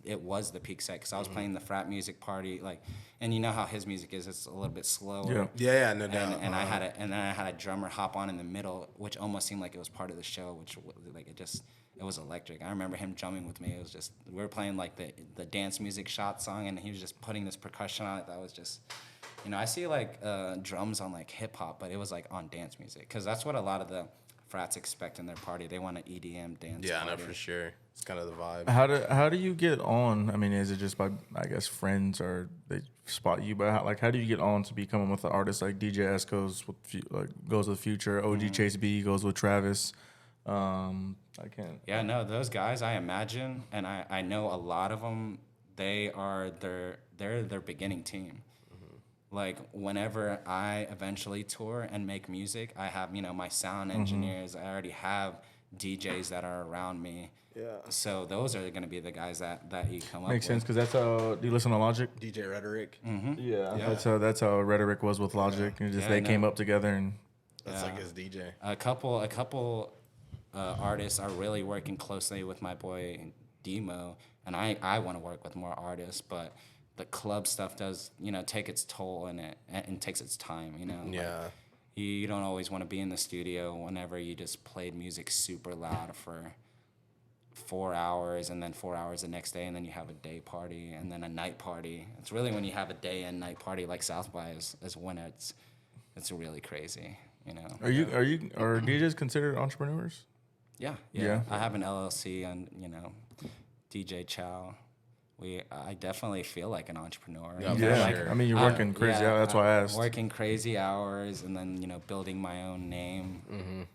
B: the peak set, because I was playing the frat music party, like, and you know how his music is, it's a little bit slower.
A: Yeah, no doubt.
B: And I had a drummer hop on in the middle, which almost seemed like it was part of the show, which like it was electric. I remember him drumming with me. It was just, we were playing like the dance music shot song, and he was just putting this percussion on it that was just, you know, I see like drums on like hip hop, but it was like on dance music, because that's what a lot of the frats expect in their party. They want an EDM dance.
A: Yeah,
B: party.
A: no, for sure. It's kind of the vibe.
C: How do you get on? I mean, is it just by, I guess, friends, or they spot you? But how do you get on to becoming with the artist? Like DJ S goes with Future, OG Chase B goes with Travis. I can't.
B: Yeah, no, those guys, I imagine, and I know a lot of them. They're their beginning team. Like, whenever I eventually tour and make music, I have, you know, my sound engineers. I already have DJs that are around me.
A: Yeah.
B: So those are going to be the guys that you come up with.
C: Makes sense, because that's how. Do you listen to Logic?
A: DJ Rhetoric.
C: Yeah. That's how Rhetoric was with Logic. And just they came up together and.
A: That's like his DJ.
B: A couple artists are really working closely with my boy Demo, and I want to work with more artists, but the club stuff does, you know, take its toll in it, and takes its time, you know.
A: Yeah.
B: Like, you don't always want to be in the studio whenever you just played music super loud for 4 hours, and then 4 hours the next day, and then you have a day party and then a night party. It's really when you have a day and night party like South by is when it's really crazy, you know.
C: Are DJs considered entrepreneurs?
B: Yeah. I have an LLC, and, you know, DJ Chow. I definitely feel like an entrepreneur.
A: Yeah,
C: Sure. I mean, you're working crazy hours. That's why I asked.
B: Working crazy hours, and then, you know, building my own name, and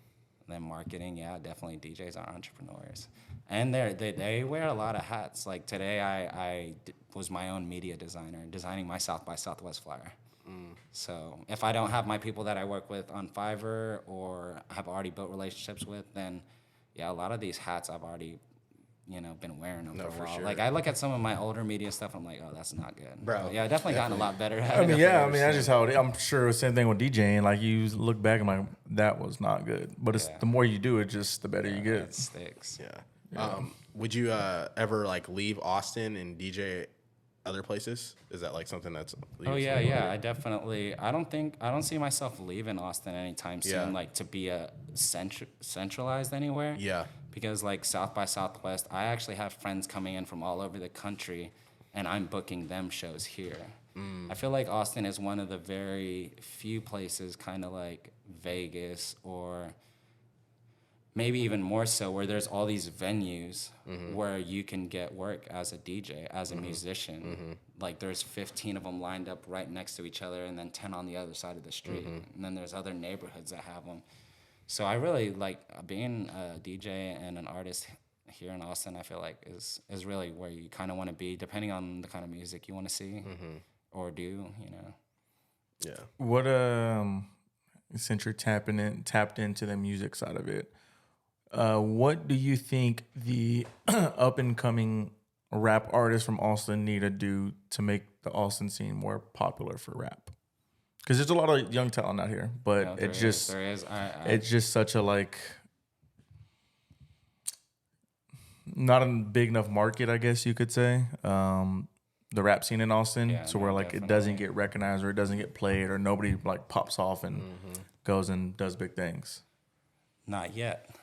B: then marketing. Yeah, definitely DJs are entrepreneurs, and they wear a lot of hats. Like today, I was my own media designer, designing my South by Southwest flyer. So if I don't have my people that I work with on Fiverr or have already built relationships with, then yeah, a lot of these hats I've already, you know, been wearing them for a while.
A: sure.
B: Like, I look at some of my older media stuff, I'm like, oh, that's not good.
A: Bro,
B: But yeah, I definitely gotten a lot better at
C: I
B: it.
C: mean, that's just how it is. I'm sure the same thing with DJing. Like, you look back and like, that was not good. But it's the more you do it, just the better you get.
B: It sticks.
A: Yeah. Would you ever like leave Austin and DJ other places? Is that like something that's?
B: Oh yeah. I don't see myself leaving Austin anytime soon. Like, to be a centralized anywhere.
A: Yeah.
B: Because like South by Southwest, I actually have friends coming in from all over the country, and I'm booking them shows here. I feel like Austin is one of the very few places, kind of like Vegas or maybe even more so, where there's all these venues where you can get work as a DJ, as a musician. Like, there's 15 of them lined up right next to each other, and then 10 on the other side of the street. And then there's other neighborhoods that have them. So I really like being a DJ and an artist here in Austin. I feel like is really where you kind of want to be, depending on the kind of music you want to see or do, you know.
A: Yeah.
C: What since you're tapped into the music side of it, what do you think the up and coming rap artists from Austin need to do to make the Austin scene more popular for rap? Because there's a lot of young talent out here, but
B: There is.
C: it's just such a like not a big enough market, I guess you could say. The rap scene in Austin, so where like it doesn't get recognized or it doesn't get played or nobody like pops off and goes and does big things.
B: Not yet.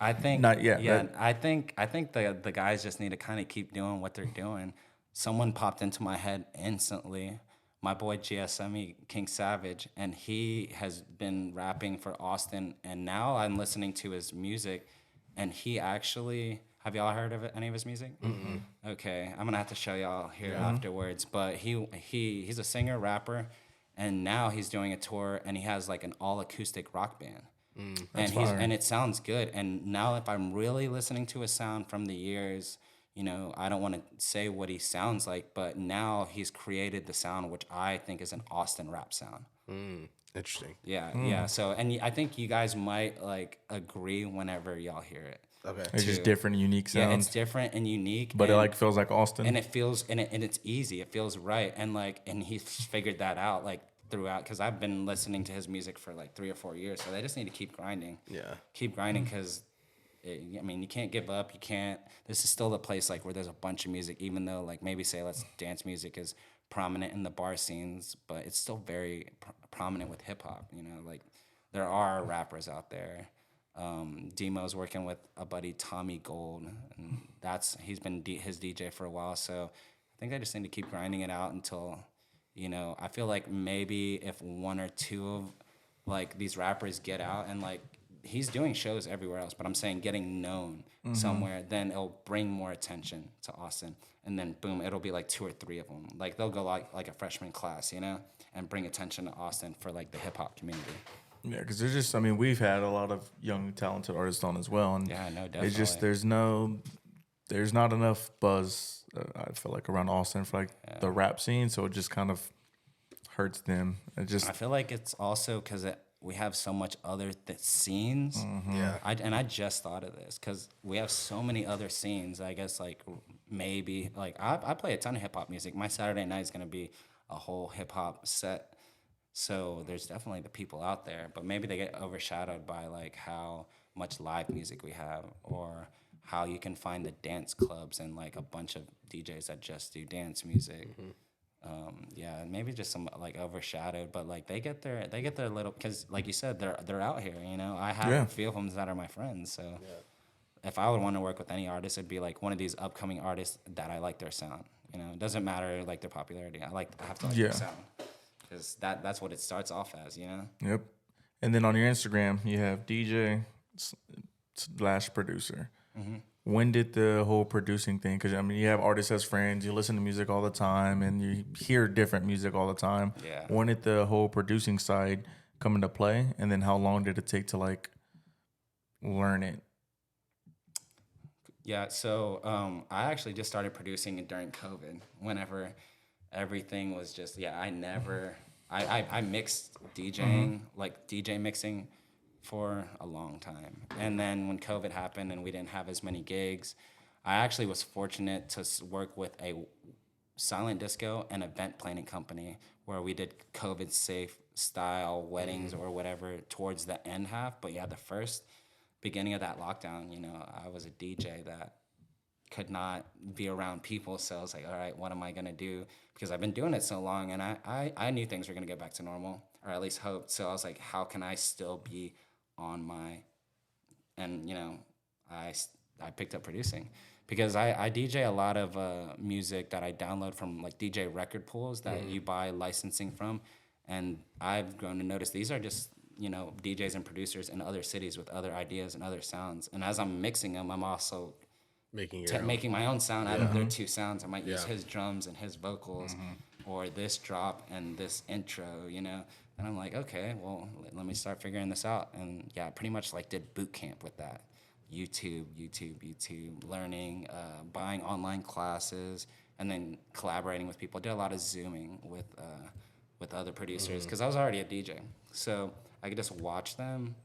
B: I think
C: Not yet.
B: Yeah, I think the guys just need to kind of keep doing what they're doing. Someone popped into my head instantly. My boy GSME, King Savage, and he has been rapping for Austin, and now I'm listening to his music, and he actually, have y'all heard of any of his music? Okay, I'm gonna have to show y'all here afterwards, but he's a singer, rapper, and now he's doing a tour, and he has like an all acoustic rock band. And it sounds good. And now if I'm really listening to a sound from the years, you know, I don't want to say what he sounds like, but now he's created the sound which I think is an Austin rap sound.
A: Interesting.
B: Yeah. So, and I think you guys might like agree whenever y'all hear it.
A: Okay.
C: It's just different, unique sounds.
B: Yeah, it's different and unique,
C: but it like feels like Austin.
B: and it feels and it's easy. It feels right, and he's figured that out like throughout. Because I've been listening to his music for like 3 or 4 years, so they just need to keep grinding.
A: Yeah.
B: Keep grinding because I mean, you can't give up. You can't. This is still the place like where there's a bunch of music, even though like maybe say let's dance music is prominent in the bar scenes, but it's still very prominent with hip hop. You know, like there are rappers out there. Demo's working with a buddy Tommy Gold, and he's been his DJ for a while. So I think I just need to keep grinding it out until, you know, I feel like maybe if one or two of like these rappers get out and like he's doing shows everywhere else, but I'm saying getting known somewhere, then it'll bring more attention to Austin, and then boom, it'll be like 2 or 3 of them. Like they'll go like a freshman class, you know, and bring attention to Austin for like the hip hop community.
C: Yeah, because there's just, I mean, we've had a lot of young, talented artists on as well, and
B: Yeah, no, definitely.
C: it's just there's not enough buzz. I feel like around Austin for like the rap scene, so it just kind of hurts them. I
B: feel like it's also because we have so much other scenes.
A: Yeah.
B: I just thought of this because we have so many other scenes. I guess like maybe like I play a ton of hip hop music. My Saturday night is gonna be a whole hip hop set. So there's definitely the people out there, but maybe they get overshadowed by like how much live music we have, or how you can find the dance clubs and like a bunch of DJs that just do dance music. Yeah, maybe just some like overshadowed, but like they get their little, because like you said, they're out here. You know, I have a few of them that are my friends. So if I would want to work with any artist, it'd be like one of these upcoming artists that I like their sound. You know, it doesn't matter like their popularity. I have to like their sound. Because that's what it starts off as, you know?
C: Yep. And then on your Instagram, you have DJ / producer. When did the whole producing thing, because, I mean, you have artists as friends, you listen to music all the time, and you hear different music all the time.
B: Yeah.
C: When did the whole producing side come into play? And then how long did it take to, like, learn it?
B: Yeah, so I actually just started producing during COVID, whenever everything was just, I mixed DJing, like DJ mixing for a long time. And then when COVID happened and we didn't have as many gigs, I actually was fortunate to work with a silent disco and event planning company where we did COVID safe style weddings or whatever towards the end half. But yeah, the first beginning of that lockdown, you know, I was a DJ that could not be around people. So I was like, all right, what am I going to do? Because I've been doing it so long, and I knew things were going to get back to normal, or at least hoped. So I was like, how can I still be on my, and, you know, I picked up producing because I DJ a lot of music that I download from like DJ record pools that you buy licensing from. And I've grown to notice these are just, you know, DJs and producers in other cities with other ideas and other sounds. And as I'm mixing them, I'm also making my own sound out of their 2 sounds. I might use his drums and his vocals, or this drop and this intro, you know. And I'm like, okay, well, let me start figuring this out. And yeah, I pretty much like did boot camp with that. YouTube, learning, buying online classes, and then collaborating with people. I did a lot of Zooming with other producers because I was already a DJ. So I could just watch them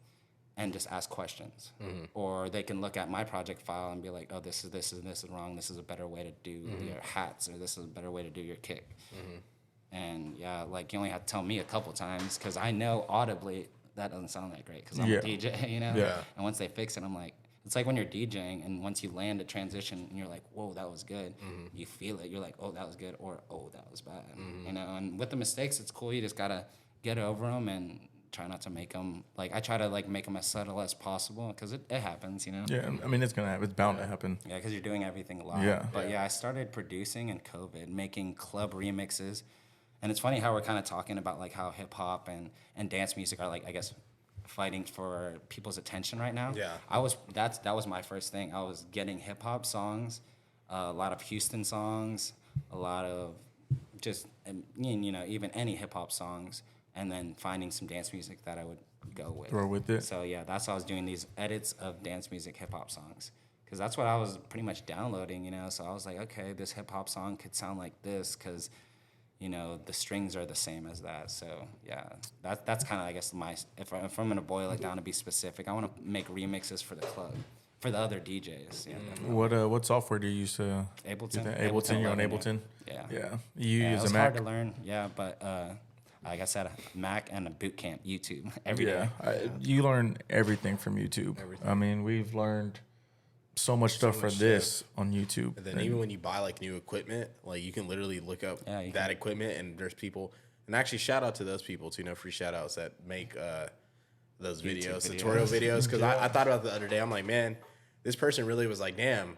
B: and just ask questions. Or they can look at my project file and be like, oh, this is wrong. This is a better way to do your hats, or this is a better way to do your kick. And yeah, like you only have to tell me a couple times because I know audibly that doesn't sound that great because I'm a DJ, you know?
A: Yeah.
B: And once they fix it, I'm like, it's like when you're DJing and once you land a transition and you're like, whoa, that was good. You feel it. You're like, oh, that was good, or oh, that was bad. You know, and with the mistakes, it's cool. You just got to get over them and try not to make them, like, I try to, like, make them as subtle as possible because it happens, you know?
C: Yeah, I mean, it's going to happen. It's bound to happen.
B: Yeah, because you're doing everything live.
C: Yeah.
B: But yeah, I started producing in COVID, making club remixes. And it's funny how we're kind of talking about, like, how hip-hop and dance music are, like, I guess, fighting for people's attention right now.
A: Yeah.
B: That was my first thing. I was getting hip-hop songs, a lot of Houston songs, a lot of just, you know, even any hip-hop songs, and then finding some dance music that I would go with.
C: Throw with it.
B: So yeah, that's how I was doing these edits of dance music hip-hop songs. Because that's what I was pretty much downloading, you know. So I was like, okay, this hip-hop song could sound like this because, you know, the strings are the same as that. So yeah, that's kind of, I guess, if I'm gonna boil it down to be specific, I want to make remixes for the club, for the other DJs. Yeah.
C: What software do you use to
B: Ableton?
C: do that? Ableton. You're on Ableton.
B: Yeah.
C: Yeah. You use
B: it was
C: a Mac.
B: hard to learn. Yeah, but like I said, a Mac and a boot camp, YouTube every day.
C: You learn everything from YouTube. I mean, we've learned so much stuff for
A: much
C: this on YouTube.
A: And then even when you buy like new equipment, like you can literally look up that equipment, and there's people. And actually, shout out to those people too. Free shout outs that make those videos, tutorial videos. Because I thought about it the other day. I'm like, man, this person really was like, damn,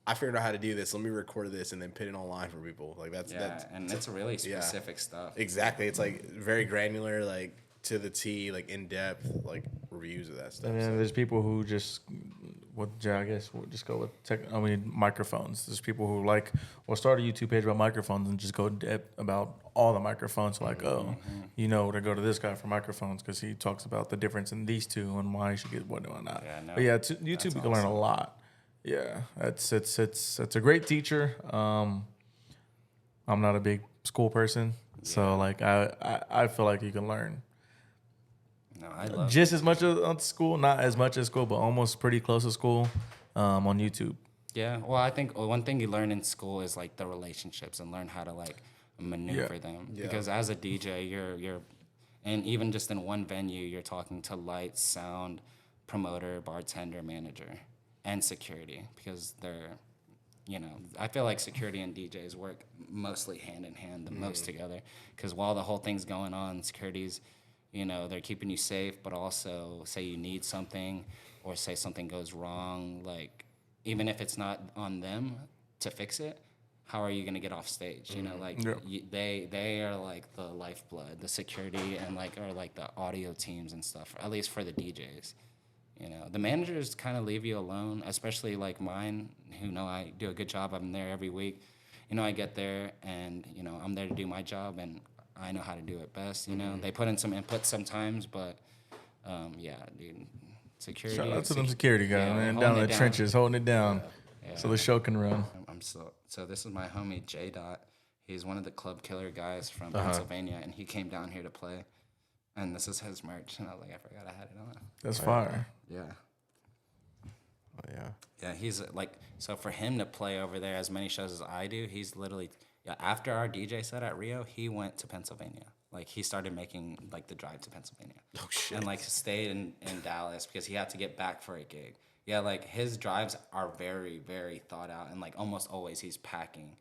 A: I figured out how to do this. Let me record this and then put it online for people. Like that's
B: and it's really specific stuff.
A: Exactly. It's like very granular, like to the T, like in depth, like reviews of that stuff.
C: And then there's people who just, I guess we'll just go with microphones. There's people who will start a YouTube page about microphones and just go in depth about all the microphones. Like, to go to this guy for microphones because he talks about the difference in these two and why you should get what and whatnot. But yeah, YouTube you can learn a lot. Yeah, it's a great teacher. I'm not a big school person, so like I feel like you can learn.
B: No, I love
C: just as much as school, not as much as school, but almost pretty close to school on YouTube.
B: Yeah, well, I think one thing you learn in school is like the relationships and learn how to like maneuver them. Yeah. Because as a DJ, you're, and even just in one venue, you're talking to lights, sound, promoter, bartender, manager, and security. Because they're, I feel like security and DJs work mostly hand in hand, the most together. Because while the whole thing's going on, security's, they're keeping you safe, but also say you need something or say something goes wrong, like even if it's not on them to fix it, how are you going to get off stage? They are like the lifeblood, the security and are like the audio teams and stuff, at least for the DJs. The managers kind of leave you alone, especially like mine, who know I do a good job. I'm there every week. I get there and, I'm there to do my job and I know how to do it best, They put in some input sometimes, but dude, security.
C: Shout out to them security guys, man, down in the trenches, holding it down, so the show can run.
B: So this is my homie J Dot. He's one of the club killer guys from Pennsylvania, and he came down here to play. And this is his merch, and I was like, I forgot I had it on.
C: That's fire.
B: Yeah.
A: Oh yeah.
B: Yeah, he's so for him to play over there as many shows as I do, he's literally. Yeah, after our DJ set at Rio, he went to Pennsylvania. Like, he started making, the drive to Pennsylvania.
A: Oh, shit.
B: And, stayed in Dallas because he had to get back for a gig. Yeah, his drives are very, very thought out. And, almost always he's packing,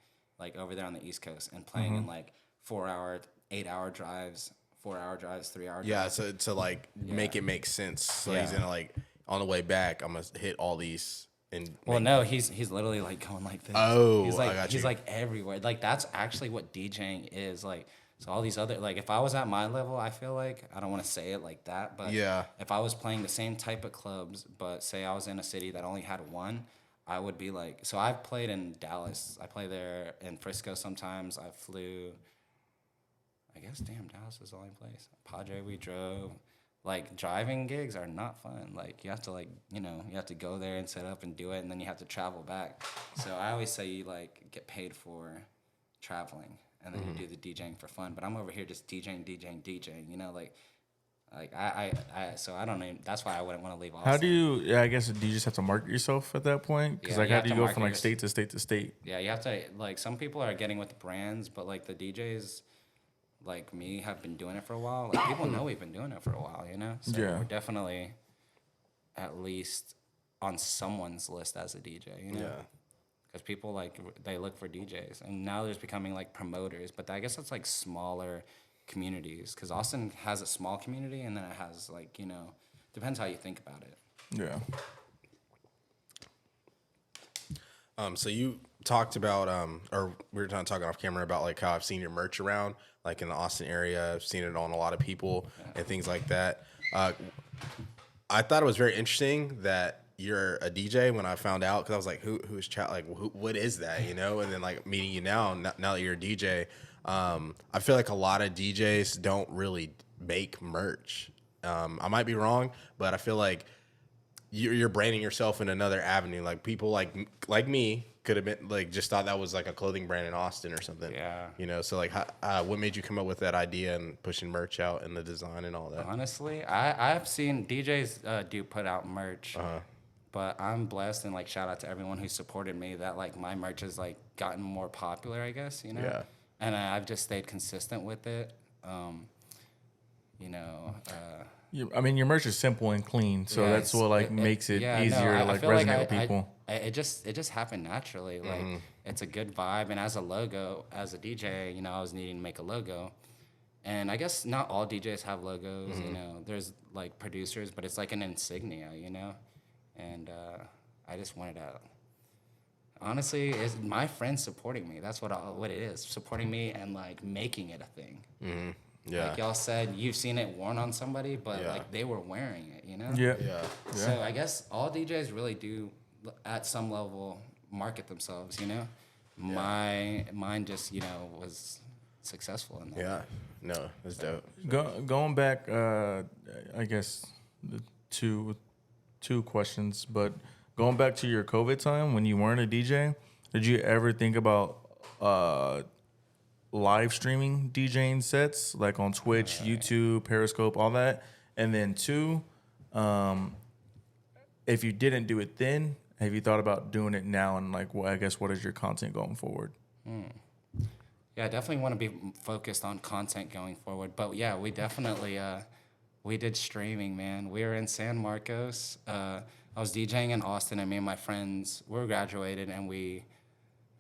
B: over there on the East Coast and playing in, 4-hour, 8-hour drives, 4-hour drives, 3-hour drives.
A: Yeah, so to, make it make sense. So he's going to, on the way back, I'm going to hit all these.
B: No, he's literally going like this.
A: Oh,
B: he's
A: I got you.
B: He's everywhere. That's actually what DJing is. So all these other if I was at my level, I feel like I don't want to say it like that, but if I was playing the same type of clubs, but say I was in a city that only had one, I would be so I've played in Dallas. I play there in Frisco sometimes. I flew. I guess Dallas is the only place. Padre, we drove. Driving gigs are not fun. You have to you have to go there and set up and do it, and then you have to travel back. So I always say you get paid for traveling, and then you do the DJing for fun. But I'm over here just DJing. So I don't know. That's why I wouldn't want to leave Austin.
C: How do you? I guess do you just have to market yourself at that point? Because how do you go from state to state to state?
B: Yeah, you have to. Some people are getting with the brands, but the DJs. Like me, have been doing it for a while. People know we've been doing it for a while, So we're definitely at least on someone's list as a DJ, Yeah. Because people they look for DJs, and now there's becoming promoters. But I guess that's smaller communities. Because Austin has a small community, and then it has depends how you think about it.
C: Yeah.
A: So you talked about, or we were talking off camera about how I've seen your merch around, in the Austin area. I've seen it on a lot of people and things like that. I thought it was very interesting that you're a DJ when I found out, because I was like, who is Chow? What is that? And then meeting you now that you're a DJ, I feel like a lot of DJs don't really make merch. I might be wrong, but I feel like you're branding yourself in another avenue. People like me could have been just thought that was a clothing brand in Austin or something.
B: Yeah.
A: So what made you come up with that idea and pushing merch out and the design and all that?
B: Honestly, I've seen DJs do put out merch, but I'm blessed and shout out to everyone who supported me that my merch has gotten more popular, I guess,
A: Yeah.
B: And I've just stayed consistent with it.
C: I mean, your merch is simple and clean, so
B: Yeah,
C: that's what like makes it easier to like resonate with people.
B: It just happened naturally. Like it's a good vibe, and as a logo, as a DJ, you know, I was needing to make a logo, and I guess not all DJs have logos. You know, there's like producers, but it's like an insignia, you know, and I just wanted to. Honestly, it's my friends supporting me. That's what it is, supporting me and like making it a thing.
A: Yeah.
B: Like y'all said, you've seen it worn on somebody, but like they were wearing it, you know?
C: Yeah.
B: So I guess all DJs really do, at some level, market themselves, you know? Mine just, you know, was successful in that.
A: Yeah. No, that's dope.
C: Going back, I guess the two questions, but going back to your COVID time when you weren't a DJ, did you ever think about live streaming DJing sets like on Twitch, YouTube, Periscope, all that? And then two, if you didn't do it then, have you thought about doing it now? And like, I guess, what is your content going forward?
B: Yeah, I definitely want to be focused on content going forward. But yeah, we definitely we did streaming, man. We were in San Marcos. I was DJing in Austin, and me and my friends were graduated, and we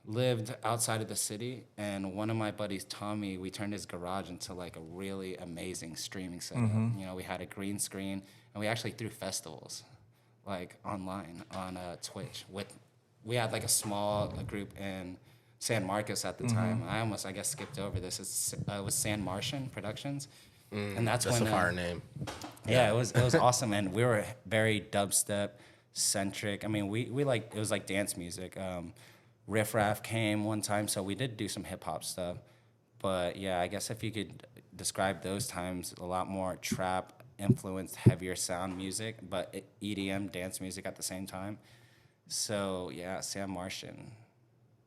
B: lived outside of the city. And one of my buddies, Tommy, we turned his garage into like a really amazing streaming setup. You know, we had a green screen, and we actually threw festivals, like online on Twitch. We had like a small group in San Marcos at the time. I guess skipped over this. It was San Martian Productions, and that's when
A: a fire name.
B: Yeah, it was awesome, and we were very dubstep centric. I mean, we like, it was like dance music. Riff Raff came one time, so we did do some hip hop stuff. But yeah, I guess if you could describe those times, a lot more trap influenced, heavier sound music, but EDM dance music at the same time. So yeah, Sam Martian.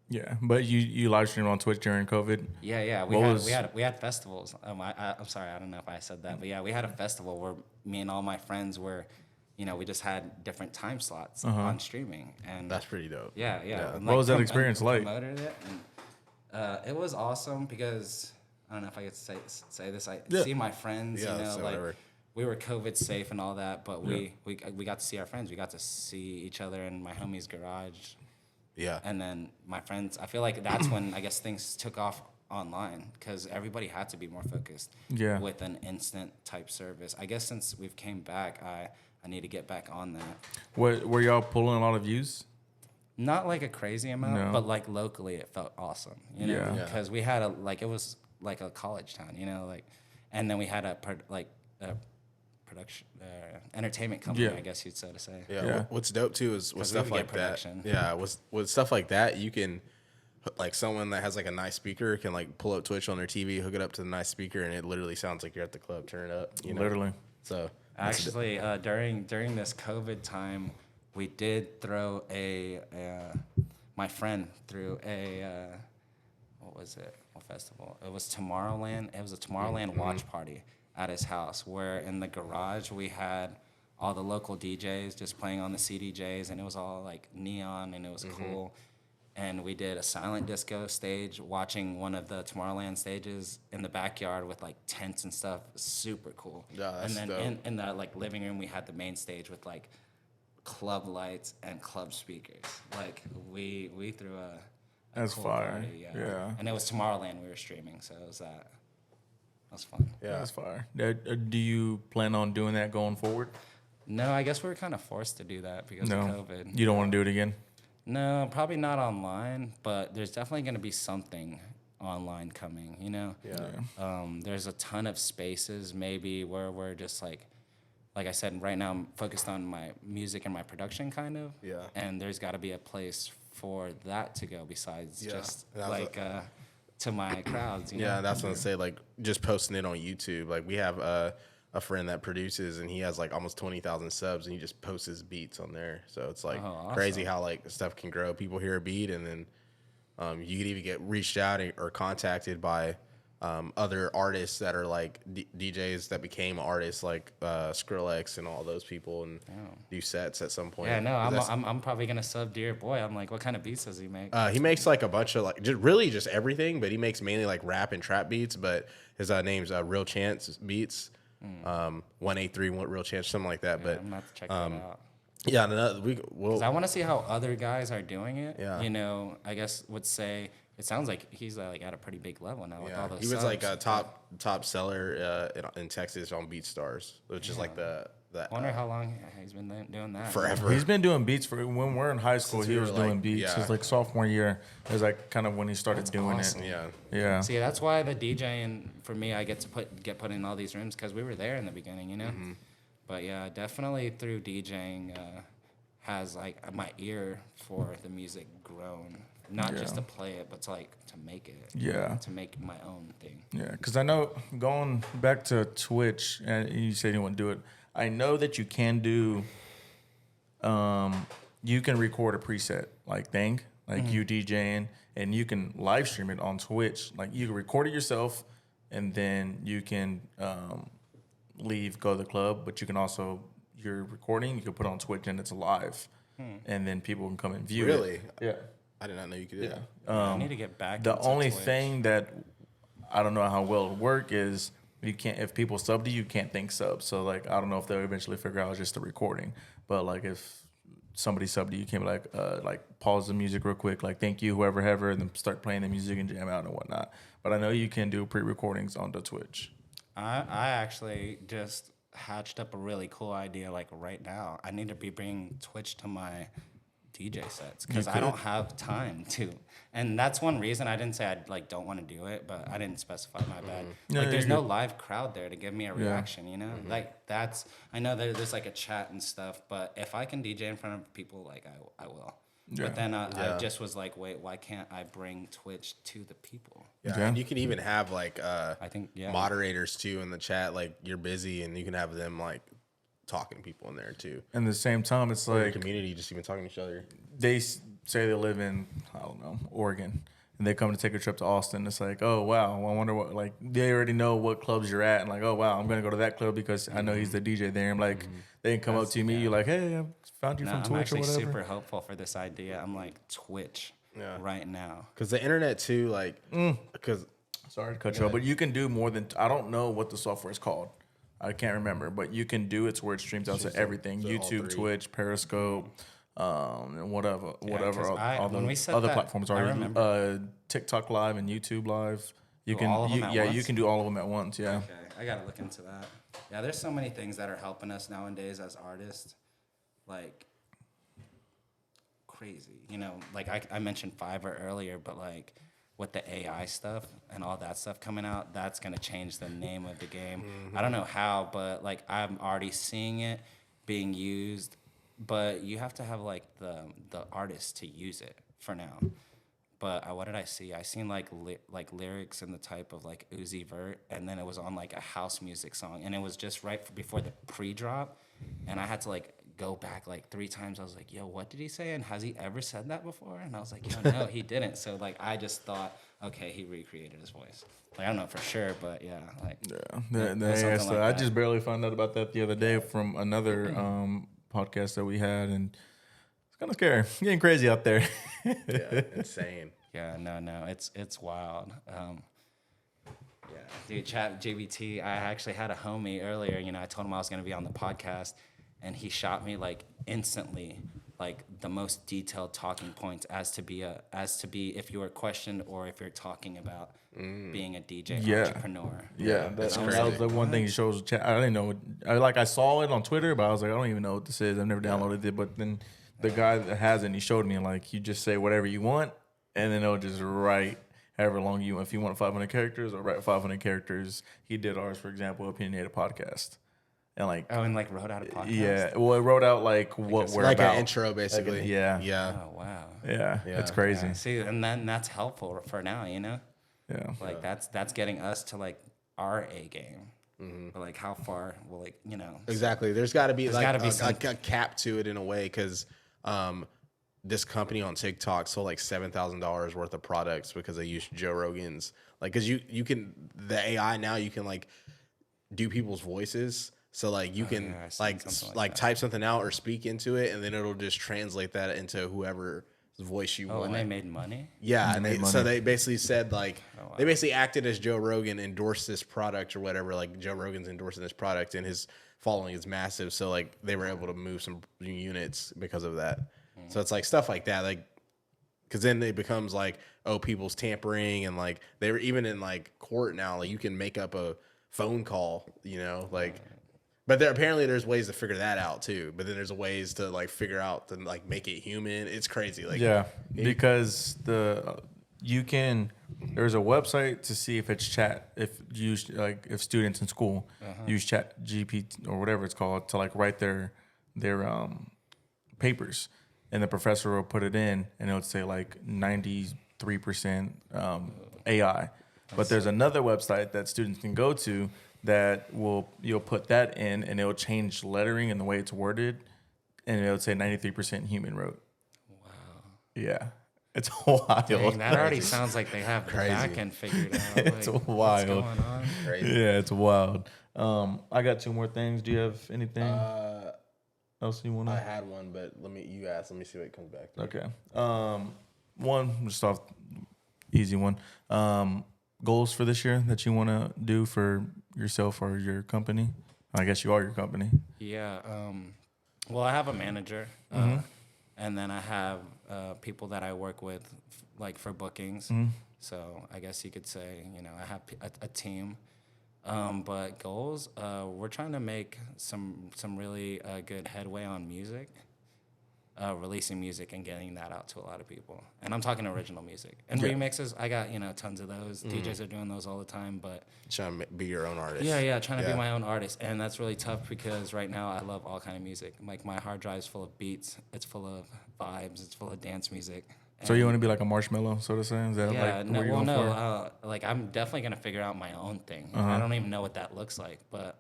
C: Yeah, but you live streamed on Twitch during COVID.
B: Yeah. We had festivals. I'm sorry, I don't know if I said that, but yeah, we had a festival where me and all my friends were, you know, we just had different time slots on streaming, and
A: That's pretty dope.
B: Yeah.
C: And, what was that experience like?
B: Promoted it, and it was awesome because I don't know if I could say this. I see my friends, you know, like
A: whatever.
B: we were COVID safe and all that, but we got to see our friends. We got to see each other in my homie's garage.
A: Yeah.
B: And then my friends, I feel like that's when I guess things took off online because everybody had to be more focused with an instant type service. I guess since we've came back, I need to get back on that.
C: Were y'all pulling a lot of views?
B: Not like a crazy amount, but like locally it felt awesome, you know, because we had it was like a college town, you know, like, and then we had a production entertainment company, I guess you'd so to say.
A: Yeah. What's dope too is with stuff like that. Yeah, with stuff like that, you can, like, someone that has like a nice speaker can like pull up Twitch on their TV, hook it up to the nice speaker, and it literally sounds like you're at the club. Turn it up, you know? Literally. So
B: actually, during this COVID time, we did throw my friend threw what was it? What festival? It was Tomorrowland. It was a Tomorrowland watch party at his house, where in the garage we had all the local DJs just playing on the CDJs, and it was all like neon, and it was cool. And we did a silent disco stage, watching one of the Tomorrowland stages in the backyard with like tents and stuff. Super cool.
A: Yeah, that's
B: and then
A: dope.
B: in the like living room, we had the main stage with like club lights and club speakers. Like we threw a
C: that's
B: cool
C: fire.
B: Party,
C: Yeah.
B: And it was Tomorrowland we were streaming, so it was that. That was fun.
C: Yeah, that's fire. Do you plan on doing that going forward?
B: No, I guess we were kind of forced to do that because of COVID.
C: You don't want to do it again?
B: No, probably not online, but there's definitely going to be something online coming, you know?
A: Yeah.
B: There's a ton of spaces maybe where we're just like I said, right now I'm focused on my music and my production kind of.
A: Yeah.
B: And there's got to be a place for that to go besides just
A: that
B: like to my crowds, you know?
A: Yeah, that's what I say, like just posting it on YouTube. Like we have a friend that produces, and he has like almost 20,000 subs, and he just posts his beats on there. So it's like crazy how like stuff can grow. People hear a beat, and then you could even get reached out or contacted by other artists that are like DJs that became artists, like Skrillex and all those people, and do sets at some point.
B: Yeah, no, I'm probably gonna sub to your boy. I'm like, what kind of beats does he make?
A: He makes like a bunch of like just everything, but he makes mainly like rap and trap beats. But his name's Real Chance Beats. 183 Real Chance, something like that. But
B: I'm gonna have to check that out.
A: yeah, we'll.
B: I want to see how other guys are doing it.
A: Yeah.
B: You know, I guess would say it sounds like he's like at a pretty big level now with all those.
A: He was like a
B: subs.
A: top seller in Texas on BeatStars, which is like the
B: I wonder how long he's been doing that.
A: forever.
C: He's been doing beats for when we're in high school.
A: Since
C: He
A: we
C: was
A: were,
C: doing
A: like,
C: beats.
A: yeah.
C: His like sophomore year is like kind of when he started doing
B: awesome.
C: it.
A: Yeah.
C: Yeah.
B: See, that's why the DJing for me, I get to get put in all these rooms because we were there in the beginning, you know. But yeah, definitely through DJing has like my ear for the music grown, not just to play it, but to make it.
C: Yeah.
B: To make my own thing.
C: Yeah, because I know going back to Twitch, and you said you want to do it. I know that you can do. You can record a preset thing, you DJing, and you can live stream it on Twitch. Like you can record it yourself, and then you can leave, go to the club. But you can also you're recording, you can put it on Twitch, and it's live, and then people can come and view it.
A: Really?
C: Yeah.
A: I did not know you could do that.
B: I need to get back.
C: The
B: into
C: only
B: Twitch.
C: thing that I don't know how well it'll work is you can't if people sub to you, you can't think subs. So I don't know if they'll eventually figure out it's just the recording. But if somebody sub to you, you can be pause the music real quick, thank you whoever, and then start playing the music and jam out and whatnot. But I know you can do pre-recordings on the Twitch.
B: I actually just hatched up a really cool idea right now. I need to be bringing Twitch to my DJ sets because I don't have time to, and that's one reason I didn't say I don't want to do it, but I didn't specify, my bad. There's no live crowd there to give me a reaction, you know. That's I know there's a chat and stuff, but if I can DJ in front of people, I will.
C: Yeah.
B: But then I just was like, wait, why can't I bring Twitch to the people?
A: Yeah, and you can even have
B: I think
A: moderators too in the chat. You're busy, and you can have them talking to people in there too.
C: And at the same time, it's
A: The community just even talking to each other.
C: they say they live in, I don't know, Oregon, and they come to take a trip to Austin. It's oh, wow, I wonder what, they already know what clubs you're at. And oh, wow, I'm going to go to that club because I know he's the DJ there. I'm they can come up to me. You're hey, I found you from Twitch or
B: I'm actually
C: whatever.
B: super hopeful for this idea. I'm Twitch right now.
A: Because the internet too, because
C: Sorry to cut you off, but you can do more than, I don't know what the software is called. I can't remember, but you can do it to where it streams out to everything:
A: so all
C: YouTube,
A: three.
C: Twitch, Periscope, and whatever,
B: 'cause
C: all
B: when
C: the
B: we said
C: other
B: that,
C: platforms
B: I
C: are.
B: remember.
C: TikTok Live and YouTube Live. You
B: Do
C: can,
B: all of them at
C: you
B: once?
C: can do all of them at once. Yeah,
B: Okay, I gotta look into that. Yeah, there's so many things that are helping us nowadays as artists, crazy. You know, I mentioned Fiverr earlier, but with the AI stuff and all that stuff coming out, that's gonna change the name of the game. I don't know how, but I'm already seeing it being used, but you have to have the artist to use it for now. But what did I see? I seen lyrics in the type of Uzi Vert, and then it was on a house music song, and it was just right before the pre-drop, and I had to go back 3 times. I was yo, what did he say? And has he ever said that before? And I was yo, no, he didn't. So I just thought, okay, he recreated his voice. I don't know for sure, but yeah,
C: I just barely found out about that the other day from another podcast that we had, and it's kind of scary, getting crazy out there.
A: yeah, insane.
B: Yeah, no, it's wild. Yeah, dude, Chat JBT. I actually had a homie earlier. You know, I told him I was gonna be on the podcast, and he shot me instantly, the most detailed talking points as to be if you were questioned or if you're talking about being a DJ entrepreneur.
C: Yeah,
A: that's
C: that
A: crazy.
C: was the one thing he shows. I didn't know. I saw it on Twitter, but I was I don't even know what this is. I've never downloaded it. But then the guy that has it, he showed me, you just say whatever you want, and then it'll just write however long you want. If you want 500 characters, or write 500 characters. He did ours, for example, Opinionated Podcast. And
B: wrote out a podcast.
C: Yeah, well, it wrote out what we're
A: Like
C: about.
A: an intro, basically.
C: Yeah.
B: Oh wow.
C: Yeah, it's crazy.
B: Yeah, see, and then that's helpful for now, you know.
C: Yeah,
B: That's getting us to our A game. But how far will
A: Exactly. There's got to be
B: a
A: cap to it in a way, because this company on TikTok sold $7,000 worth of products because they used Joe Rogan's. Because you can, the AI now, you can do people's voices. So you can type something out or speak into it, and then it'll just translate that into whoever voice you
B: Oh,
A: want.
B: and they made money?
A: Yeah,
C: They made
A: so
C: money.
A: they basically said like they basically acted as Joe Rogan endorsed this product or whatever. Like Joe Rogan's endorsing this product and his following is massive, so like they were able to move some units because of that. So it's like stuff like that, like because then it becomes like people's tampering and like they were even in like court now. Like you can make up a phone call, like. But there's ways to figure that out too. But then there's ways to like figure out to like make it human. It's crazy. Like
C: because there's a website to see if it's chat if students in school use chat GPT or whatever it's called to like write their papers, and the professor will put it in and it would say like 93% AI. But there's another website that students can go to that you'll put that in and it'll change lettering and the way it's worded, and it'll say 93% human wrote.
B: Wow.
C: Yeah. It's wild.
B: Dang, that already sounds like they have the back end figured out.
C: It's
B: like,
C: wild.
B: What's going on?
A: crazy.
C: Yeah, it's wild. I got two more things. Do you have anything else you want to?
A: I had one, but you ask. Let me see what comes back to.
C: Okay. One, just off, easy one. Goals for this year that you want to do for yourself or your company? I guess you are your company.
B: Yeah. Well, I have a manager, and then I have people that I work with, like for bookings. So I guess you could say, I have a team. But goals, we're trying to make some really good headway on music. Releasing music and getting that out to a lot of people. And I'm talking original music. And remixes, I got, tons of those. DJs are doing those all the time, but...
A: Trying to be your own artist.
B: Yeah, trying to be my own artist. And that's really tough because right now I love all kind of music. Like my hard drive is full of beats. It's full of vibes. It's full of dance music.
C: So you want to be like a marshmallow, so to say? Is that
B: like I'm definitely going to figure out my own thing. I don't even know what that looks like. But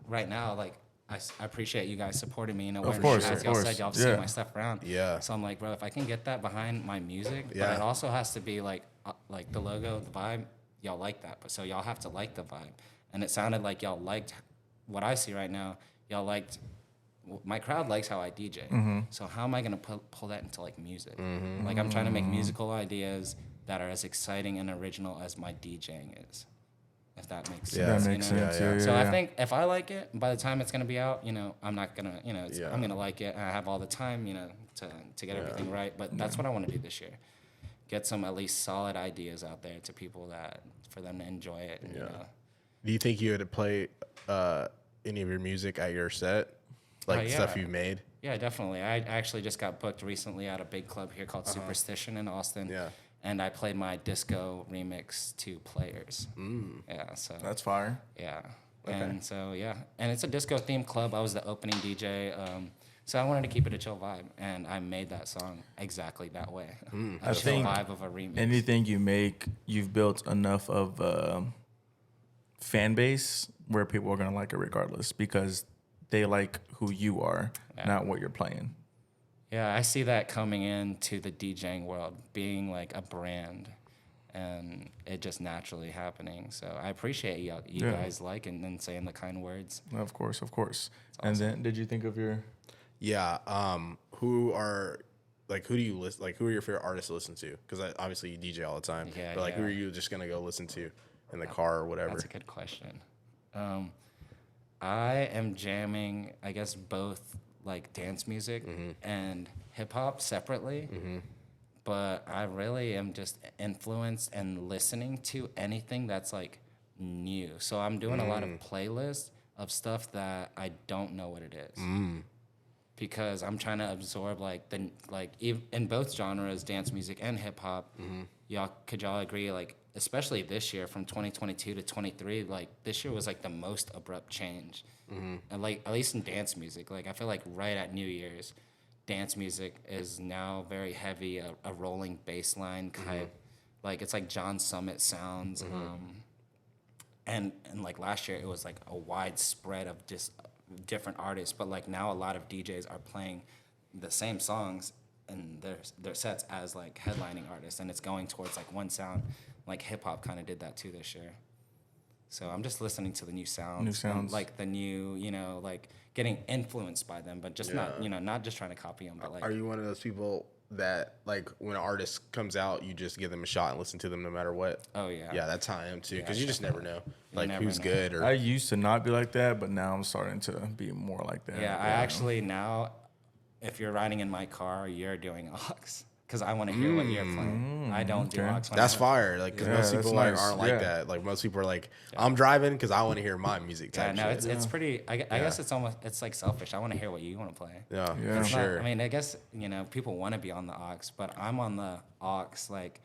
B: right now, like... I appreciate you guys supporting me.
C: Of course.
B: Y'all said y'all see my stuff around.
A: Yeah.
B: So I'm like, bro, if I can get that behind my music, but it also has to be like the logo, the vibe. Y'all like that, but so y'all have to like the vibe. And it sounded like y'all liked what I see right now. Y'all liked. My crowd likes how I DJ. So how am I gonna pull that into like music? Like I'm trying to make musical ideas that are as exciting and original as my DJing is. If that makes sense.
C: That makes sense.
B: So I think if I like it, by the time it's gonna be out, I'm not gonna, I'm gonna like it. And I have all the time, to get everything right. But that's what I want to do this year. Get some at least solid ideas out there to people for them to enjoy it. And,
A: Do you think you had to play any of your music at your set, like stuff you've made?
B: Yeah, definitely. I actually just got booked recently at a big club here called Superstition in Austin.
A: Yeah.
B: And I played my disco remix to players. Yeah, so
C: That's fire.
B: Yeah. Okay. And so and it's a disco themed club. I was the opening DJ. So I wanted to keep it a chill vibe, and I made that song exactly that way. A chill vibe of a remix.
C: Anything you make, you've built enough of fan base where people are gonna like it regardless because they like who you are, not what you're playing.
B: Yeah, I see that coming into the DJing world, being like a brand, and it just naturally happening. So I appreciate you guys liking and saying the kind words.
C: Of course.
B: Awesome.
C: And then, did you think of your?
A: Yeah. Who do you listen? Like, who are your favorite artists to listen to? Because obviously you DJ all the time.
B: Yeah.
A: But who are you just gonna go listen to in the car or whatever?
B: That's a good question. I am jamming, I guess, both like dance music and hip hop separately. But I really am just influenced and listening to anything that's like new. So I'm doing a lot of playlists of stuff that I don't know what it is. Because I'm trying to absorb in both genres, dance music and hip hop. Could y'all agree, like, especially this year from 2022 to 23, like this year was like the most abrupt change. And like, at least in dance music, like I feel like right at New Year's, dance music is now very heavy, a rolling bass line type. Like it's like John Summit sounds. And like last year it was like a wide spread of just different artists, but like now a lot of DJs are playing the same songs in their sets as like headlining artists, and it's going towards like one sound. Like hip hop kind of did that too this year. So I'm just listening to the new sounds. Like the new, like getting influenced by them, but just not just trying to copy them. But like,
A: are you one of those people that like when an artist comes out, you just give them a shot and listen to them no matter what?
B: Oh yeah.
A: Yeah, that's how I am too.
B: Yeah,
A: Because you just never know, like
B: never
A: who's
B: know.
A: good or.
C: I used to not be like that, but now I'm starting to be more like that.
B: Yeah, I actually now, if you're riding in my car, you're doing aux. Because I want to hear what you're playing. I don't do aux. When
A: That's
B: I,
A: fire. Like, because most
C: that's
A: people like
C: nice.
A: aren't like
C: Yeah.
A: that. Like, most people are like, I'm driving because I want to hear my music
B: Yeah,
A: type
B: no,
A: shit.
B: it's pretty. I guess it's like selfish. I want to hear what you want to play.
A: Yeah,
C: Yeah.
A: for
B: It's not-
A: sure.
B: I mean, I guess people want to be on the aux, but I'm on the aux like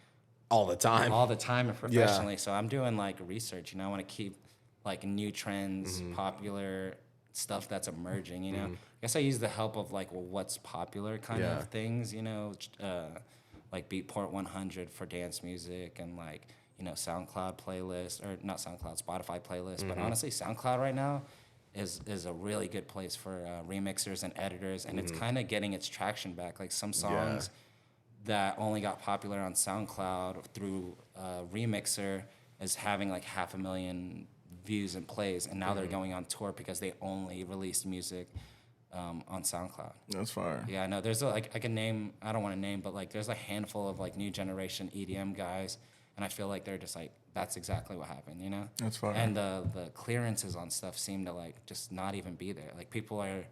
A: All the time.
B: all the time and professionally. So I'm doing like research. I want to keep like new trends, popular stuff that's emerging. I guess I use the help of like what's popular kind
A: Yeah.
B: of things. Like Beatport 100 for dance music and like SoundCloud playlist or not SoundCloud, Spotify playlist. But honestly, SoundCloud right now is a really good place for remixers and editors, and it's kind of getting its traction back. Like some songs that only got popular on SoundCloud through Remixer is having like 500,000 views and plays, and now they're going on tour because they only released music on SoundCloud.
C: That's fire.
B: Yeah, no, there's I can name, I don't want to name, but like there's a handful of like new generation EDM guys, and I feel like they're just like, that's exactly what happened.
C: That's fire.
B: And the clearances on stuff seem to like just not even be there. Like people are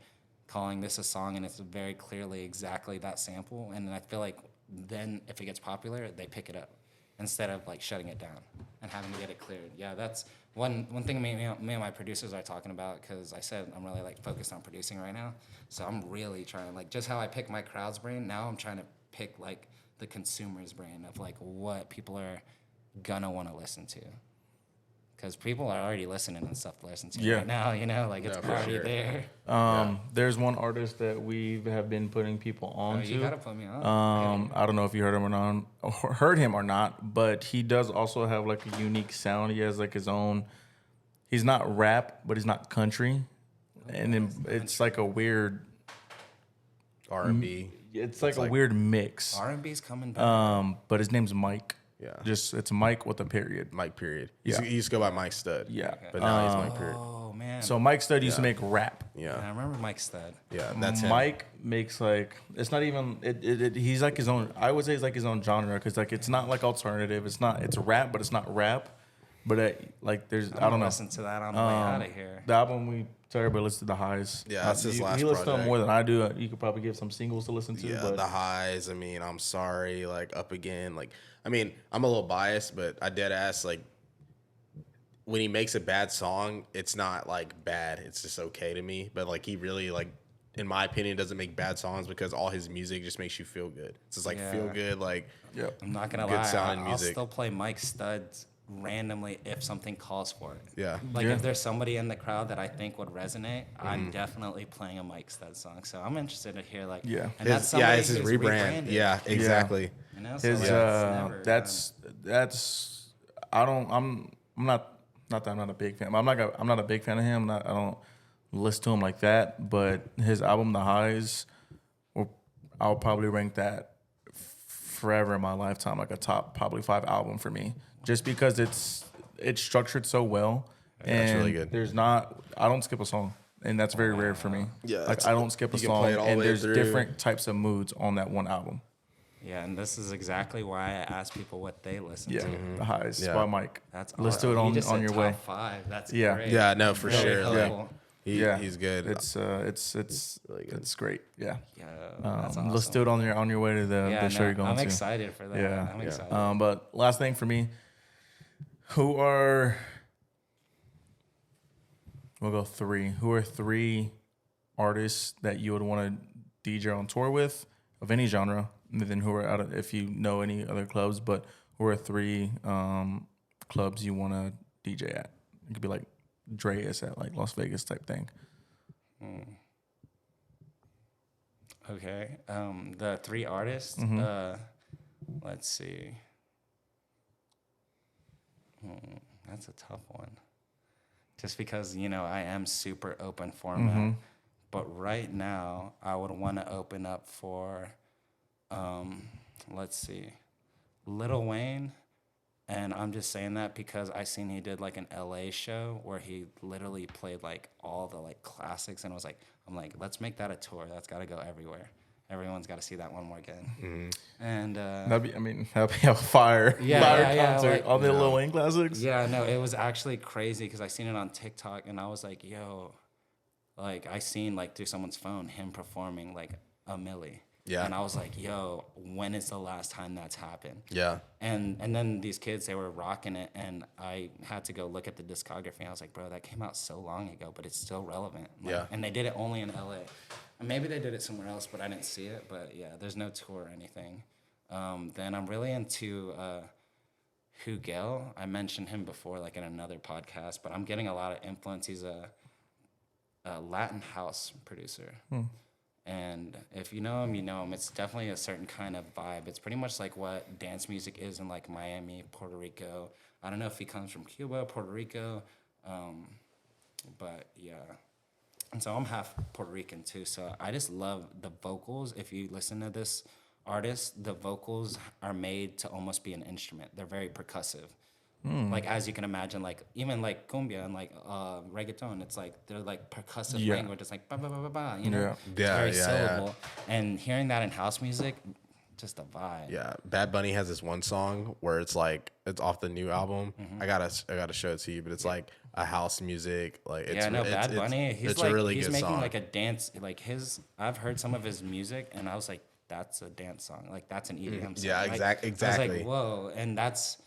B: calling this a song and it's very clearly exactly that sample, and I feel like then if it gets popular, they pick it up instead of like shutting it down and having to get it cleared. Yeah, that's one thing me and my producers are talking about, because I said I'm really like focused on producing right now. So I'm really trying, like, just how I pick my crowd's brain, now I'm trying to pick like the consumer's brain of like what people are gonna want to listen to. Because people are already listening and stuff to listen to right now, like it's
A: for
B: already
A: sure.
B: there.
C: There's one artist that we have been putting people on
B: You
C: to.
B: gotta put me on.
C: I don't know if you heard him or not, but he does also have like a unique sound. He has like his own. He's not rap, but he's not country, and then it's like a weird.
A: R&B.
C: It's like a weird mix.
B: R&B's coming back.
C: But his name's Mike.
A: Yeah.
C: It's Mike with a period.
A: Mike period. He used to go by Mike Stud.
C: Yeah.
A: But now he's Mike period.
B: Oh man.
C: So Mike Stud used to make rap.
B: Yeah, I
A: Yeah.
B: remember Mike Stud.
A: Yeah. That's him.
C: Mike makes like, it's not even he's like his own. I would say it's like his own genre, because like it's not like alternative. It's rap, but it's not rap. But like there's I don't know.
B: Listen to that on the way out of here.
C: The album we tell everybody listen to The Highs.
A: Yeah, that's his last
C: He listens to them
A: project.
C: more than I do. You could probably give some singles to listen to.
A: Yeah,
C: but
A: the highs. I mean, I'm sorry. Like Up Again. Like, I mean, I'm a little biased, but I dead ass like when he makes a bad song, it's not like bad. It's just okay to me. But like he really like, in my opinion, doesn't make bad songs because all his music just makes you feel good. It's just like feel good. Like
B: I'm not gonna
A: good
B: lie.
A: sounding
B: I'll
A: music.
B: still play Mike Studs randomly if something calls for it.
A: yeah.
B: Like if there's somebody in the crowd that I think would resonate, I'm definitely playing a Mike Stud song. So I'm interested to hear like and that's somebody
A: It's his
B: who's
A: rebrand.
B: rebranded,
A: Yeah, exactly.
B: So
C: his
B: like, it's never,
C: that's I'm not that I'm not a big fan. I'm not a big fan of him. I don't listen to him like that. But his album The Highs, I'll probably rank that forever in my lifetime, like a top probably 5 album for me, just because it's structured so well.
A: Yeah, it's
C: and
A: really good.
C: I don't skip a song, and that's very rare for me.
A: Yeah,
C: like I don't skip a
A: you can
C: song,
A: play it all the
C: and
A: way
C: there's
A: through.
C: different types of moods on that one album.
B: Yeah, and this is exactly why I ask people what they listen
C: Yeah,
B: to.
C: The Highs
A: Yeah.
C: by Mike.
B: That's
C: Let's
B: awesome.
C: do it
B: You just
C: on
B: said
C: your
B: top
C: way.
B: 5. That's
C: Yeah.
B: great.
A: Yeah, no, for
B: Really
A: sure.
B: helpful.
A: He's good.
C: It's
A: really good.
C: it's great. Yeah.
B: Yeah, that's awesome.
C: Let's do it on your way to the show you're going
B: I'm
C: to.
B: excited for that.
C: Yeah.
B: I'm excited.
C: But last thing for me, we'll go 3. Who are 3 artists that you would want to DJ on tour with of any genre? And then who are if you know any other clubs, but who are 3 clubs you want to DJ at? It could be like Dre is at like Las Vegas type thing.
B: Okay. The 3 artists. Let's see. That's a tough one. Just because I am super open format, but right now I would want to open up for, let's see, Lil Wayne. And I'm just saying that because I seen he did like an LA show where he literally played like all the like classics, and I'm like, let's make that a tour. That's got to go everywhere. everyone's got to see that one more again. And
C: that'd be a fire concert.
B: like,
C: All the Lil Wayne classics.
B: Yeah, no, it was actually crazy because I seen it on TikTok and I was like, yo, like I seen like through someone's phone him performing like a milli.
A: Yeah.
B: And I was like, yo, when is the last time that's happened?
A: Yeah.
B: And then these kids, they were rocking it, and I had to go look at the discography. I was like, bro, that came out so long ago, but it's still relevant. Like,
A: Yeah.
B: And they did it only in LA. And maybe they did it somewhere else, but I didn't see it. But yeah, there's no tour or anything. Then I'm really into Hugel. I mentioned him before, like in another podcast, but I'm getting a lot of influence. He's a Latin house producer. And if you know him, you know him. It's definitely a certain kind of vibe. It's pretty much like what dance music is in like Miami, Puerto Rico. I don't know if he comes from Cuba, Puerto Rico, but yeah. And so I'm half Puerto Rican too. So I just love the vocals. If you listen to this artist, the vocals are made to almost be an instrument. They're very percussive. Like as you can imagine, like even like cumbia and like reggaeton, it's like they're like percussive language. It's like ba ba ba ba ba, you know. It's very syllable. And hearing that in house music, just a vibe.
A: Yeah, Bad Bunny has this one song where it's like it's off the new album. I gotta show it to you, but it's like a house music. Like it's,
B: Bad Bunny. He's like
A: a really
B: he's
A: good
B: making
A: song.
B: like a dance. Like I've heard some of his music, and I was like, that's a dance song. Like that's an EDM song.
A: Yeah,
B: like,
A: exactly.
B: I was like, whoa, and that's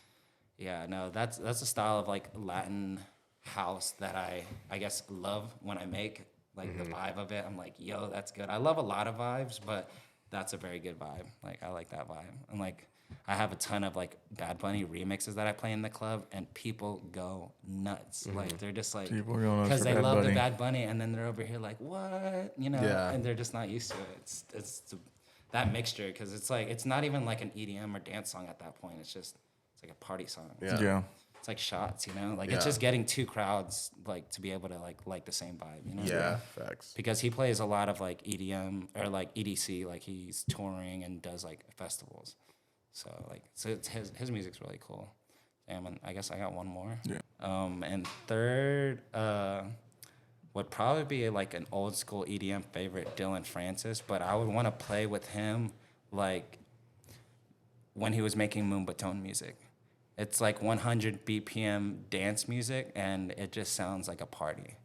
B: a style of like Latin house that I guess love when I make like the vibe of it. I'm like, yo, that's good. I love a lot of vibes, but that's a very good vibe. Like I like that vibe. And like I have a ton of like Bad Bunny remixes that I play in the club, and people go nuts. Like they're just like, because they love the Bad Bunny, and then they're over here like, what, you know?
A: Yeah.
B: And they're just not used to it. It's that mixture, because it's like it's not even like an EDM or dance song at that point. It's like a party song.
C: Yeah.
B: It's like shots, you know? Like it's just getting two crowds like to be able to like the same vibe, you know?
A: Yeah, facts.
B: Because he plays a lot of like EDM or like EDC, like he's touring and does like festivals. So it's his music's really cool. Damn, and I guess I got one more.
C: Yeah.
B: And third would probably be like an old school EDM favorite, Dylan Francis, but I would want to play with him like when he was making Moonbaton music. It's like 100 BPM dance music, and it just sounds like a party.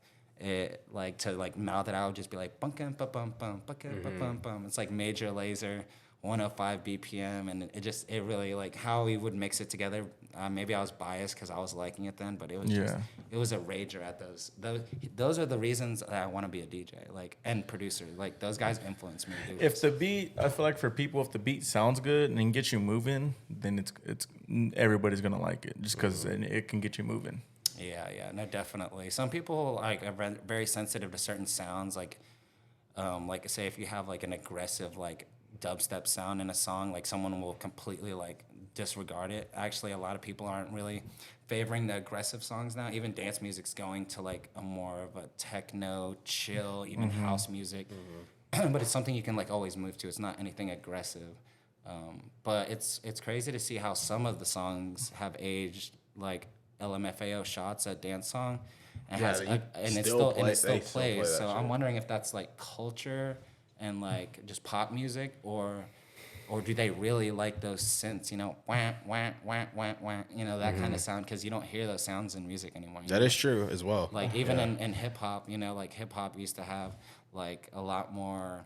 B: It like to like mouth it out, just be like bum bum bum bum bum bum. It's like Major Lazer, 105 BPM, and it really like how he would mix it together. Maybe I was biased because I was liking it then, but it was it was a rager at those. Those are the reasons that I want to be a DJ, like, and producer. Like those guys influence me.
C: If the beat, I feel like for people, if the beat sounds good and can get you moving, then it's everybody's gonna like it just because it can get you moving.
B: Yeah, no, definitely. Some people like are very sensitive to certain sounds, like say if you have like an aggressive like dubstep sound in a song, like someone will completely like disregard it. Actually, a lot of people aren't really favoring the aggressive songs now. Even dance music's going to like a more of a techno, chill, even house music. But it's something you can like always move to. It's not anything aggressive. But it's crazy to see how some of the songs have aged like LMFAO shots, a dance song, and it still plays. So I'm wondering if that's like culture and like just pop music, or do they really like those synths, you know, wah, wah, wah, wah, wah, you know, that kind of sound, because you don't hear those sounds in music anymore.
A: That is true as well.
B: Like even in hip hop, you know, like hip hop used to have like a lot more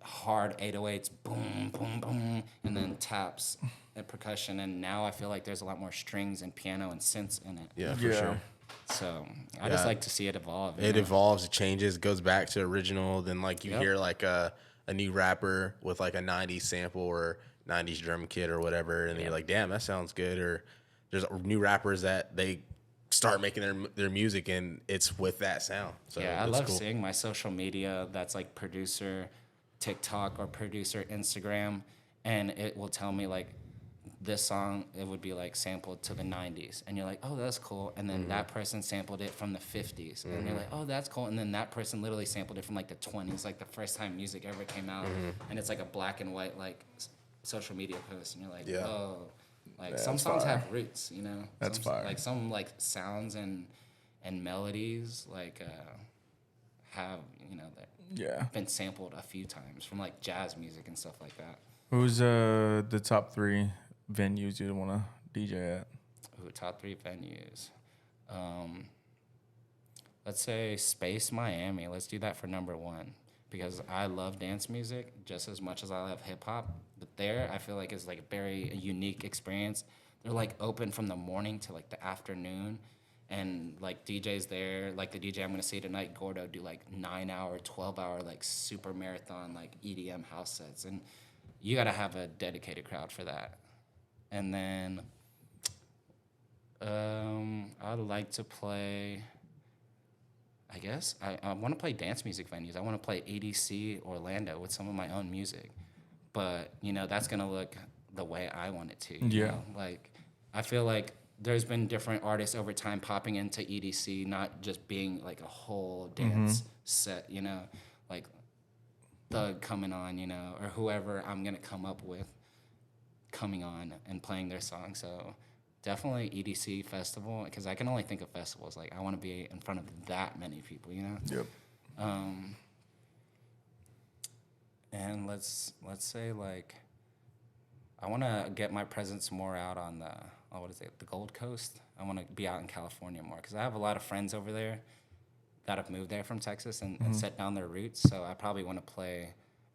B: hard 808s, boom, boom, boom, and then taps and percussion. And now I feel like there's a lot more strings and piano and synths in it.
A: Yeah, for sure.
B: So I just like to see it evolve.
A: It evolves, it changes, goes back to original. Then like you hear like a new rapper with like a 90s sample or 90s drum kit or whatever, and you're like, damn, that sounds good. Or there's new rappers that they start making their music and it's with that sound. So
B: yeah, I love seeing my social media that's like producer TikTok or producer Instagram, and it will tell me like this song, it would be like sampled to the 90s, and you're like, oh, that's cool. And then that person sampled it from the 50s, and you're like, oh, that's cool. And then that person literally sampled it from like the 20s, like the first time music ever came out. And it's like a black and white like social media post, and you're like, oh, like some songs have roots, you know.
C: That's fire.
B: Like some like sounds and melodies like have, been sampled a few times from like jazz music and stuff like that.
C: Who's the top 3 venues you'd want to DJ at?
B: Ooh, top 3 venues. Let's say Space Miami. Let's do that for number 1 because I love dance music just as much as I love hip hop. But there, I feel like it's like a very unique experience. They're like open from the morning to like the afternoon, and like DJs there, like the DJ I'm gonna see tonight, Gordo, do like 9-hour, 12-hour like super marathon like EDM house sets, and you gotta have a dedicated crowd for that. And then I'd like to play. I guess I want to play dance music venues. I want to play ADC Orlando with some of my own music, but that's gonna look the way I want it to. You know? Like I feel like there's been different artists over time popping into EDC, not just being like a whole dance set. Like Thug coming on, or whoever I'm gonna come up with coming on and playing their song. So. Definitely EDC festival because I can only think of festivals. Like I want to be in front of that many people,
C: Yep.
B: And let's say like I want to get my presence more out on the Gold Coast. I want to be out in California more because I have a lot of friends over there that have moved there from Texas and set down their roots. So I probably want to play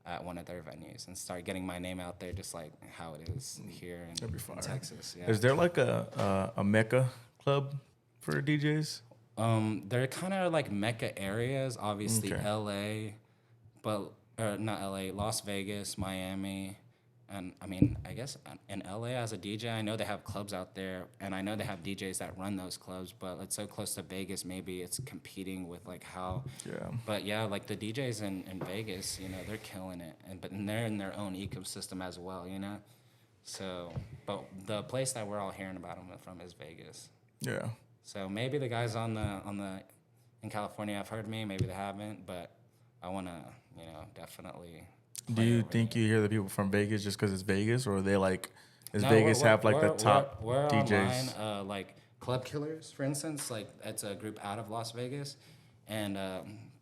B: at one of their venues and start getting my name out there just like how it is here in Texas. Yeah.
C: Is there like a Mecca club for DJs?
B: They're kind of like Mecca areas, obviously LA, but or not LA, Las Vegas, Miami. And I mean, I guess in LA as a DJ, I know they have clubs out there, and I know they have DJs that run those clubs. But it's so close to Vegas, maybe it's competing with like how.
C: Yeah.
B: But yeah, like the DJs in Vegas, they're killing it, and they're in their own ecosystem as well, So, but the place that we're all hearing about them from is Vegas.
C: Yeah.
B: So maybe the guys in California have heard me, maybe they haven't, but I want to, definitely.
C: Do you think you hear the people from Vegas just because it's Vegas, or are they like, Vegas have like the top
B: we're
C: DJs?
B: Online, like Club Killers, for instance, like it's a group out of Las Vegas, and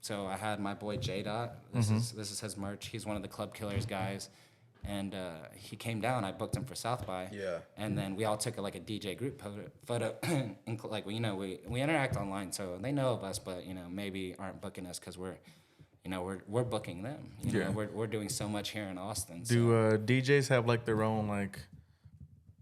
B: so I had my boy J Dot. This is his merch. He's one of the Club Killers guys, and he came down. I booked him for South by.
A: Yeah.
B: And then we all took a DJ group photo, and like we interact online, so they know of us, but maybe aren't booking us because we're booking them. We're doing so much here in Austin.
C: Do DJs have like their own like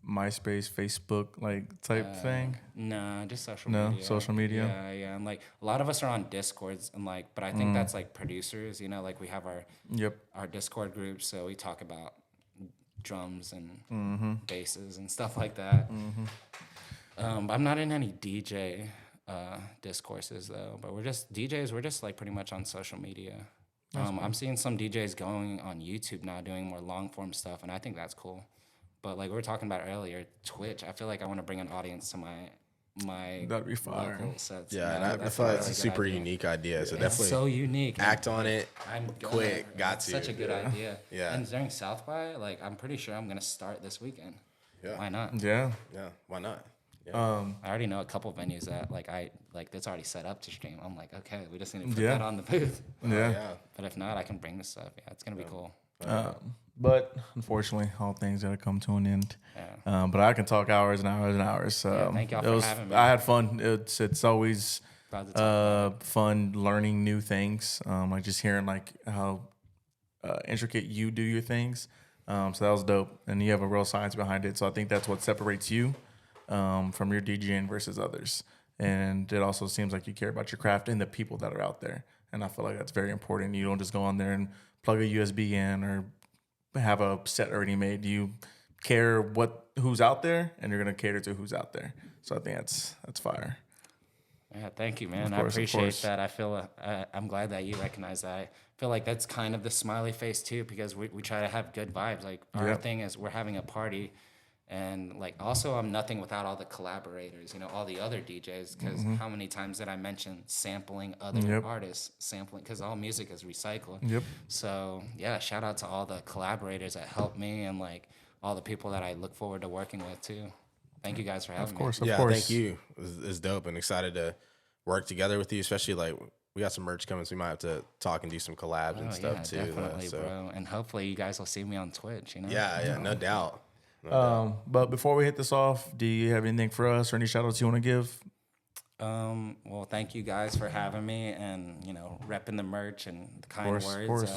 C: MySpace, Facebook like type thing?
B: Nah, just social media.
C: No, social media.
B: Yeah, and like a lot of us are on Discords, and like, but I think that's like producers. Like we have our Discord groups, so we talk about drums and basses and stuff like that. I'm not in any DJ discourses though, but we're just like pretty much on social media. I'm seeing some DJs going on YouTube now doing more long form stuff, and I think that's cool. But like we were talking about earlier, Twitch, I feel like I want to bring an audience to my
C: that'd be fire.
B: local sets.
A: Yeah, and I feel like it's a super unique idea. So definitely
B: so unique.
A: Act on it.
B: I'm
A: quick. Got to.
B: Such a good idea.
A: Yeah.
B: And during South by, like I'm pretty sure I'm gonna start this weekend.
A: Yeah.
B: Why not?
C: Yeah.
A: Yeah. Why not? Yeah.
B: I already know a couple venues that that's already set up to stream. I'm like, okay, we just need to put that on the booth.
C: Yeah.
B: But if not, I can bring this stuff. Yeah, it's gonna be cool.
C: But unfortunately, all things gotta come to an end.
B: Yeah.
C: But I can talk hours and hours and hours.
B: Thank y'all for having me.
C: I had fun. It's always fun learning new things. Like just hearing like how intricate you do your things. So that was dope, and you have a real science behind it. So I think that's what separates you from your DJing versus others. And it also seems like you care about your craft and the people that are out there. And I feel like that's very important. You don't just go on there and plug a USB in or have a set already made. You care who's out there, and you're gonna cater to who's out there. So I think that's fire.
B: Yeah, thank you, man. I appreciate that. I feel I'm glad that you recognize that. I feel like that's kind of the smiley face too, because we try to have good vibes. Like our thing is we're having a party, and like also I'm nothing without all the collaborators, all the other DJs. Because how many times did I mention sampling other artists, because all music is recycled.
C: Yep. So
B: yeah, shout out to all the collaborators that helped me, and like all the people that I look forward to working with too. Thank you guys for having me.
C: Of course.
A: Thank you. It's dope, and excited to work together with you, especially like we got some merch coming, so we might have to talk and do some collabs and stuff too.
B: Definitely, bro. And hopefully you guys will see me on Twitch. You know.
A: Yeah, no doubt.
C: But before we hit this off, do you have anything for us or any shout outs you want to give?
B: Well, thank you guys for having me and, you know, repping the merch and the kind words.
C: Of course.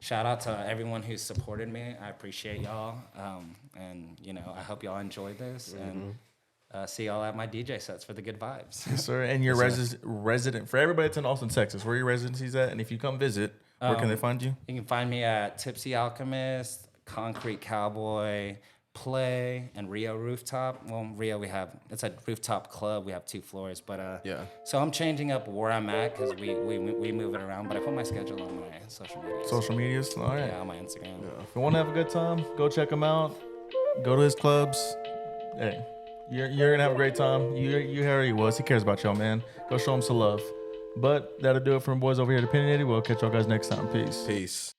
B: Shout out to everyone who's supported me. I appreciate y'all. And, you know, I hope y'all enjoyed this. And see y'all at my DJ sets for the good vibes.
C: Yes, sir. And your resident, for everybody that's in Austin, Texas, where your residency's at? And if you come visit, where can they find you?
B: You can find me at Tipsy Alchemist, Concrete Cowboy, Play, and Rio Rooftop. Well, Rio, it's a rooftop club. We have 2 floors, but so I'm changing up where I'm at because we move it around. But I put my schedule on my social media.
C: Social medias, all right.
B: Yeah, on my Instagram.
C: Yeah. If you want to have a good time, go check him out. Go to his clubs. Hey, you're gonna have a great time. You heard he was. He cares about y'all, man. Go show him some love. But that'll do it from boys over here at Opinionated. We'll catch y'all guys next time. Peace.